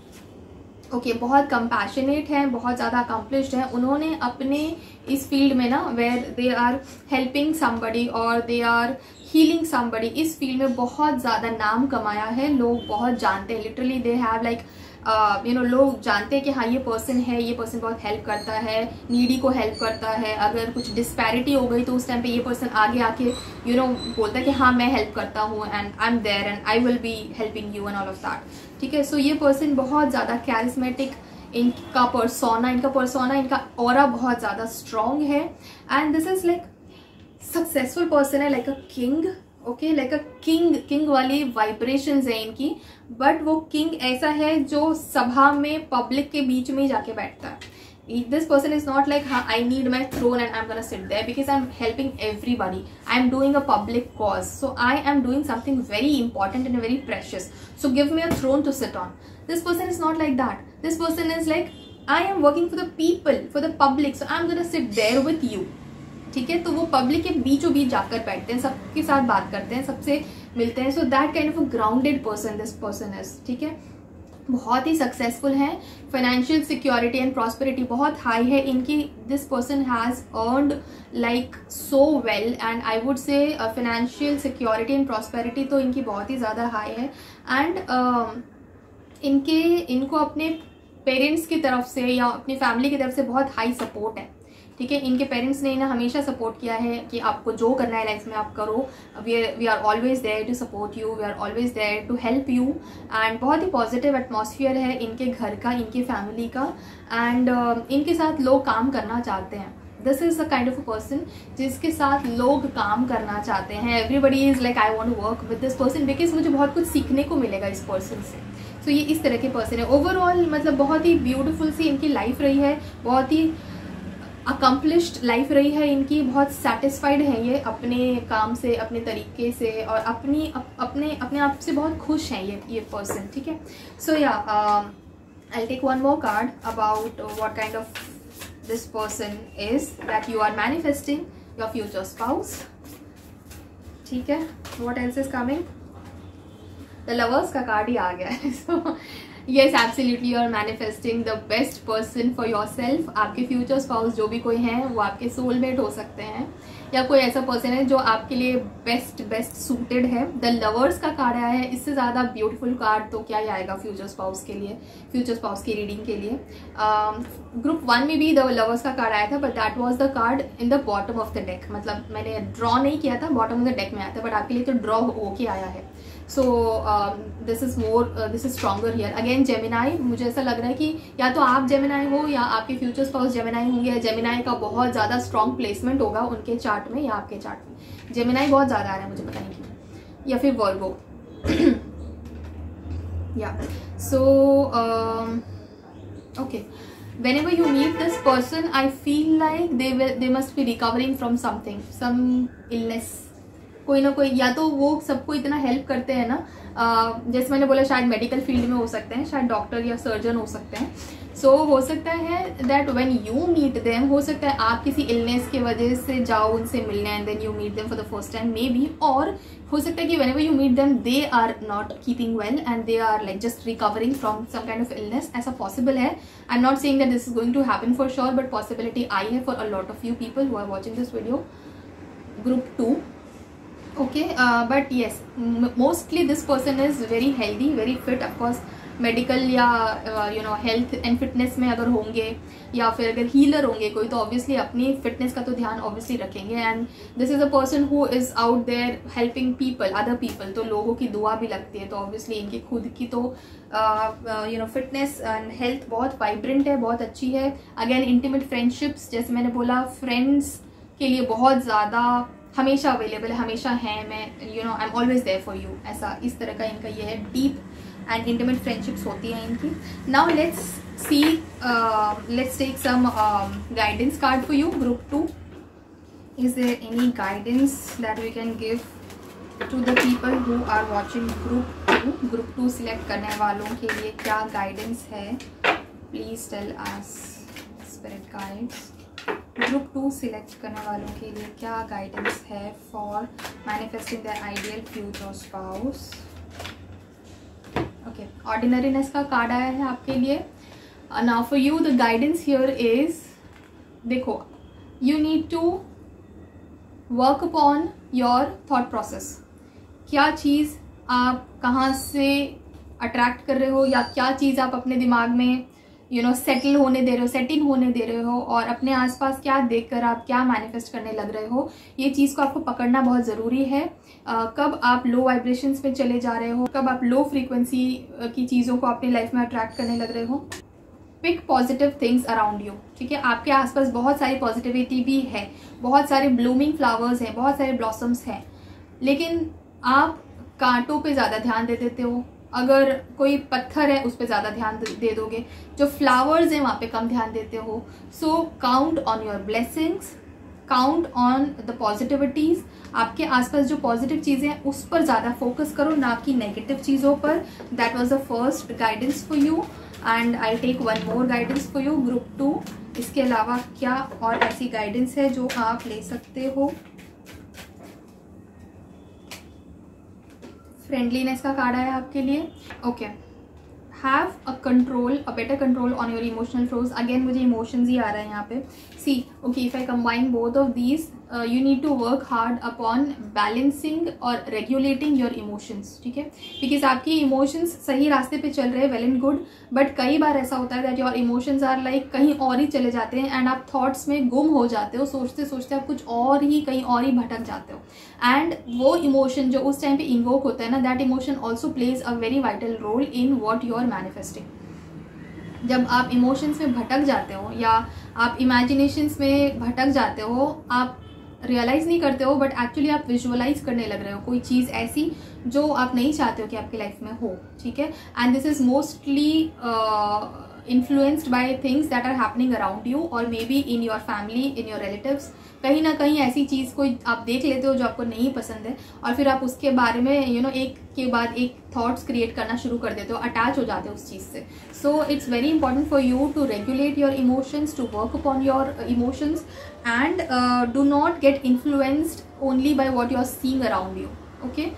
okay, बहुत कंपैशनेट हैं, बहुत ज़्यादा अकम्पलिश्ड हैं। उन्होंने अपने इस फील्ड में ना, where they are helping somebody और दे आर हीलिंग समबडी, इस फील्ड में बहुत ज़्यादा नाम कमाया है। लोग बहुत जानते हैं, लिटरली दे हैव लाइक लोग जानते हैं कि हाँ ये पर्सन है, ये पर्सन बहुत हेल्प करता है, नीडी को हेल्प करता है। अगर कुछ डिस्पैरिटी हो गई तो उस टाइम पे ये पर्सन आगे आके बोलता है कि हाँ मैं हेल्प करता हूँ and I am there and I will be helping you and all of that, ठीक है। सो ये पर्सन बहुत ज़्यादा कैरिस्मेटिक इनका पर्सोना इनका ऑरा बहुत ज़्यादा स्ट्रॉन्ग है and this is like successful person है, like a king, okay, like a king वाली वाइब्रेशंस है इनकी, बट वो किंग ऐसा है जो सभा में पब्लिक के बीच में ही जाके बैठता है. This person is not like I need my throne and I'm gonna sit there, because I'm helping everybody. I'm doing a public cause, so I am doing something very important and very precious. So give me a throne to sit on. This person is not like that. This person is like I am working for the people, for the public, so I'm gonna sit there with you. ठीक है, तो वो public के बीचों बीच जाकर बैठते हैं, सबके साथ बात करते हैं, सबसे मिलते हैं. So that kind of a grounded person this person is. ठीक है, बहुत ही सक्सेसफुल है. फाइनेंशियल सिक्योरिटी एंड प्रॉस्पेरिटी बहुत हाई है इनकी. This person has earned like so well and I would say financial security and prosperity तो इनकी बहुत ही ज़्यादा हाई है. एंड इनको अपने पेरेंट्स की तरफ से या अपनी फैमिली की तरफ से बहुत हाई सपोर्ट है. ठीक है, इनके पेरेंट्स ने इन्हें हमेशा सपोर्ट किया है कि आपको जो करना है लाइफ में आप करो. We are always there to support you, we are always there to help you. And बहुत ही पॉजिटिव एटमॉस्फेयर है इनके घर का, इनकी फैमिली का. एंड इनके साथ लोग काम करना चाहते हैं. This is the kind of a person जिसके साथ लोग काम करना चाहते हैं. Everybody is like I want to work with this person because मुझे बहुत कुछ सीखने को मिलेगा इस पर्सन से. सो ये इस तरह के पर्सन है. ओवरऑल मतलब बहुत ही ब्यूटिफुल सी इनकी लाइफ रही है, बहुत ही अकम्पलिश्ड लाइफ रही है इनकी. बहुत सेटिस्फाइड है ये अपने काम से, अपने तरीके से, और अपने आप से बहुत खुश हैं ये पर्सन. ठीक है, सो या I take one more card about what kind of this person is that you are manifesting your future spouse. ठीक है, what else is coming? The lovers का कार्ड ही आ गया है. So yes, absolutely you are manifesting the best person for yourself. आपके future spouse जो भी कोई हैं वो आपके सोलमेट हो सकते हैं, या कोई ऐसा पर्सन है जो आपके लिए बेस्ट सूटेड है. द लवर्स का कार्ड आया है. इससे ज़्यादा ब्यूटीफुल कार्ड तो क्या ही आएगा फ्यूचर स्पाउस के लिए, फ्यूचर स्पाउस की रीडिंग के लिए. ग्रुप 1 में भी द लवर्स का कार्ड आया था, but that was the card in the bottom of the deck. मतलब मैंने ड्रॉ नहीं किया था, बॉटम ऑफ द डेक में आया था, बट आपके लिए तो ड्रॉ होके आया है. So this is stronger here. Again Gemini, मुझे ऐसा लग रहा है कि या तो आप जेमिनाई हो या आपके फ्यूचर स्पाउस जेमिनाई होंगे, या जेमिनाई का बहुत ज़्यादा स्ट्रॉन्ग प्लेसमेंट होगा उनके चार्ट में या आपके चार्ट में. जेमिनाई बहुत ज़्यादा आ रहा है, मुझे पता नहीं क्यों. या फिर वर्गो. या so okay, whenever you meet this person I feel like they must be recovering from something, some illness. कोई ना कोई, या तो वो सबको इतना हेल्प करते हैं ना, जैसे मैंने बोला शायद मेडिकल फील्ड में हो सकते हैं, शायद डॉक्टर या सर्जन हो सकते हैं. सो हो सकता है that when you meet them, हो सकता है आप किसी इलनेस की वजह से जाओ उनसे मिलने and then you meet them for the first time maybe. और हो सकता है कि whenever you meet them they are not keeping well and they are like just recovering from some kind of illness. ऐसा possible है. I'm not saying that this is going to happen for sure, but possibility आई है for a lot of you people who are watching this video. Group 2. Okay, but yes, mostly this person is very healthy, very fit. Of course medical या health and fitness में अगर होंगे, या फिर अगर healer होंगे कोई, तो ऑब्वियसली अपनी फिटनेस का तो ध्यान ऑब्वियसली रखेंगे. And this is a person who is out there helping people, other people. तो लोगों की दुआ भी लगती है, तो ऑब्वियसली इनकी खुद की तो फिटनेस एंड हेल्थ बहुत वाइब्रेंट है, बहुत अच्छी है. अगेन इंटीमेट फ्रेंडशिप्स, जैसे मैंने बोला, फ्रेंड्स के लिए बहुत ज़्यादा हमेशा अवेलेबल है, हमेशा है. मैं I am always there for you, ऐसा इस तरह का इनका ये है. डीप एंड इंटीमेट फ्रेंडशिप्स होती हैं इनकी. Now let's see, let's take some guidance card for you. Group 2, is there any guidance that we can give to the people who are watching group 2? Group 2 select करने वालों के लिए क्या guidance है? Please tell us spirit guides. Group 2 select करने वालों के लिए क्या गाइडेंस है for manifesting their ideal future spouse? Okay, ordinariness का कार्ड आया है आपके लिए. Now for you the guidance here is, देखो, you need to work upon your thought process. क्या चीज़ आप कहाँ से अट्रैक्ट कर रहे हो, या क्या चीज़ आप अपने दिमाग में सेटल होने दे रहे हो, सेटिंग होने दे रहे हो, और अपने आसपास क्या देखकर आप क्या मैनिफेस्ट करने लग रहे हो, ये चीज़ को आपको पकड़ना बहुत ज़रूरी है. कब आप लो वाइब्रेशंस में चले जा रहे हो, कब आप लो फ्रीक्वेंसी की चीज़ों को अपनी लाइफ में अट्रैक्ट करने लग रहे हो. Pick positive things around you, ठीक है। आपके आसपास बहुत सारी पॉजिटिविटी भी है, बहुत सारे ब्लूमिंग फ्लावर्स हैं, बहुत सारे ब्लॉसम्स हैं, लेकिन आप कांटों पे ज़्यादा ध्यान दे देते हो। अगर कोई पत्थर है उस पर ज़्यादा ध्यान दे दोगे, जो फ्लावर्स हैं वहाँ पे कम ध्यान देते हो। So count on your blessings, count on the positivities. आपके आसपास जो पॉजिटिव चीज़ें हैं उस पर ज़्यादा फोकस करो, ना कि नेगेटिव चीज़ों पर। That was the first guidance for you and I take one more guidance for you, group 2। इसके अलावा क्या और ऐसी गाइडेंस है जो आप ले सकते हो? फ्रेंडलीनेस का कार्ड है आपके लिए। Okay, have a control, a better control on your emotional flows. Again मुझे इमोशंस ही आ रहा है यहाँ पे। See okay, if I combine both of these, you need to work hard upon balancing और रेगुलेटिंग योर इमोशंस, ठीक है। बिकॉज आपकी इमोशंस सही रास्ते पे चल रहे हैं, वेल एंड गुड, बट कई बार ऐसा होता है that your emotions are like कहीं और ही चले जाते हैं एंड आप थॉट्स में गुम हो जाते हो, सोचते सोचते आप कुछ और ही कहीं और ही भटक जाते हो। एंड वो इमोशन जो उस टाइम पे इन्वोक होता है ना, that emotion also plays a very vital role in what you are manifesting. जब आप इमोशंस में भटक जाते हो या आप इमेजिनेशंस में भटक जाते हो, आप रियलाइज़ नहीं करते हो, बट एक्चुअली आप विजुअलाइज करने लग रहे हो कोई चीज़ ऐसी जो आप नहीं चाहते हो कि आपकी लाइफ में हो, ठीक है। And this is mostly influenced by things that are happening around you और maybe in your family, in your relatives. कहीं ना कहीं ऐसी चीज़ कोई आप देख लेते हो जो आपको नहीं पसंद है और फिर आप उसके बारे में एक के बाद एक थॉट्स क्रिएट करना शुरू कर देते हो, अटैच हो जाते हो उस चीज़ से। So it's very important for you to regulate your emotions, to work upon your emotions and do not get influenced only by what you are seeing around you, okay.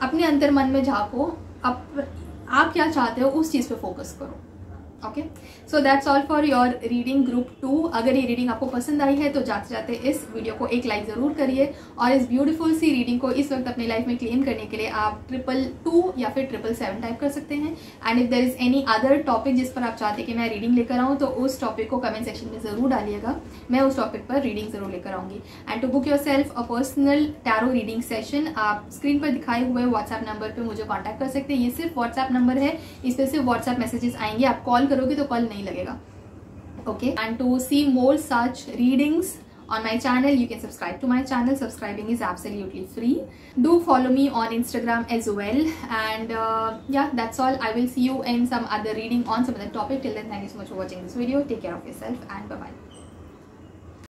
अपने अंतर मन में झाँको, आप क्या चाहते हो उस चीज़ पे फोकस करो, okay. So that's all for your reading group 2। अगर ये रीडिंग आपको पसंद आई है तो जाते जाते इस वीडियो को एक लाइक ज़रूर करिए और इस ब्यूटीफुल सी रीडिंग को इस वक्त अपनी लाइफ में क्लेम करने के लिए आप 222 या फिर 777 टाइप कर सकते हैं। And if there is any other topic जिस पर आप चाहते हैं कि मैं रीडिंग लेकर आऊँ तो उस टॉपिक को कमेंट सेक्शन में ज़रूर डालिएगा, मैं उस टॉपिक पर रीडिंग ज़रूर लेकर आऊँगी। And to book yourself a personal tarot reading session, आप स्क्रीन पर दिखाए हुए व्हाट्सएप नंबर पर मुझे कॉन्टैक्ट कर सकते हैं। ये सिर्फ व्हाट्सएप नंबर है, इस पर सिर्फ व्हाट्सएप मैसेजेस आएंगे, आप कॉल करोगे तो कॉल नहीं लगेगा, okay। And to see more such readings on my channel, you can subscribe to my channel. Subscribing is absolutely free. Do follow me on Instagram as well. And yeah, that's all. I will see you in some other reading on some other topic. Till then, thank you so much for watching this video. Take care of yourself and bye bye.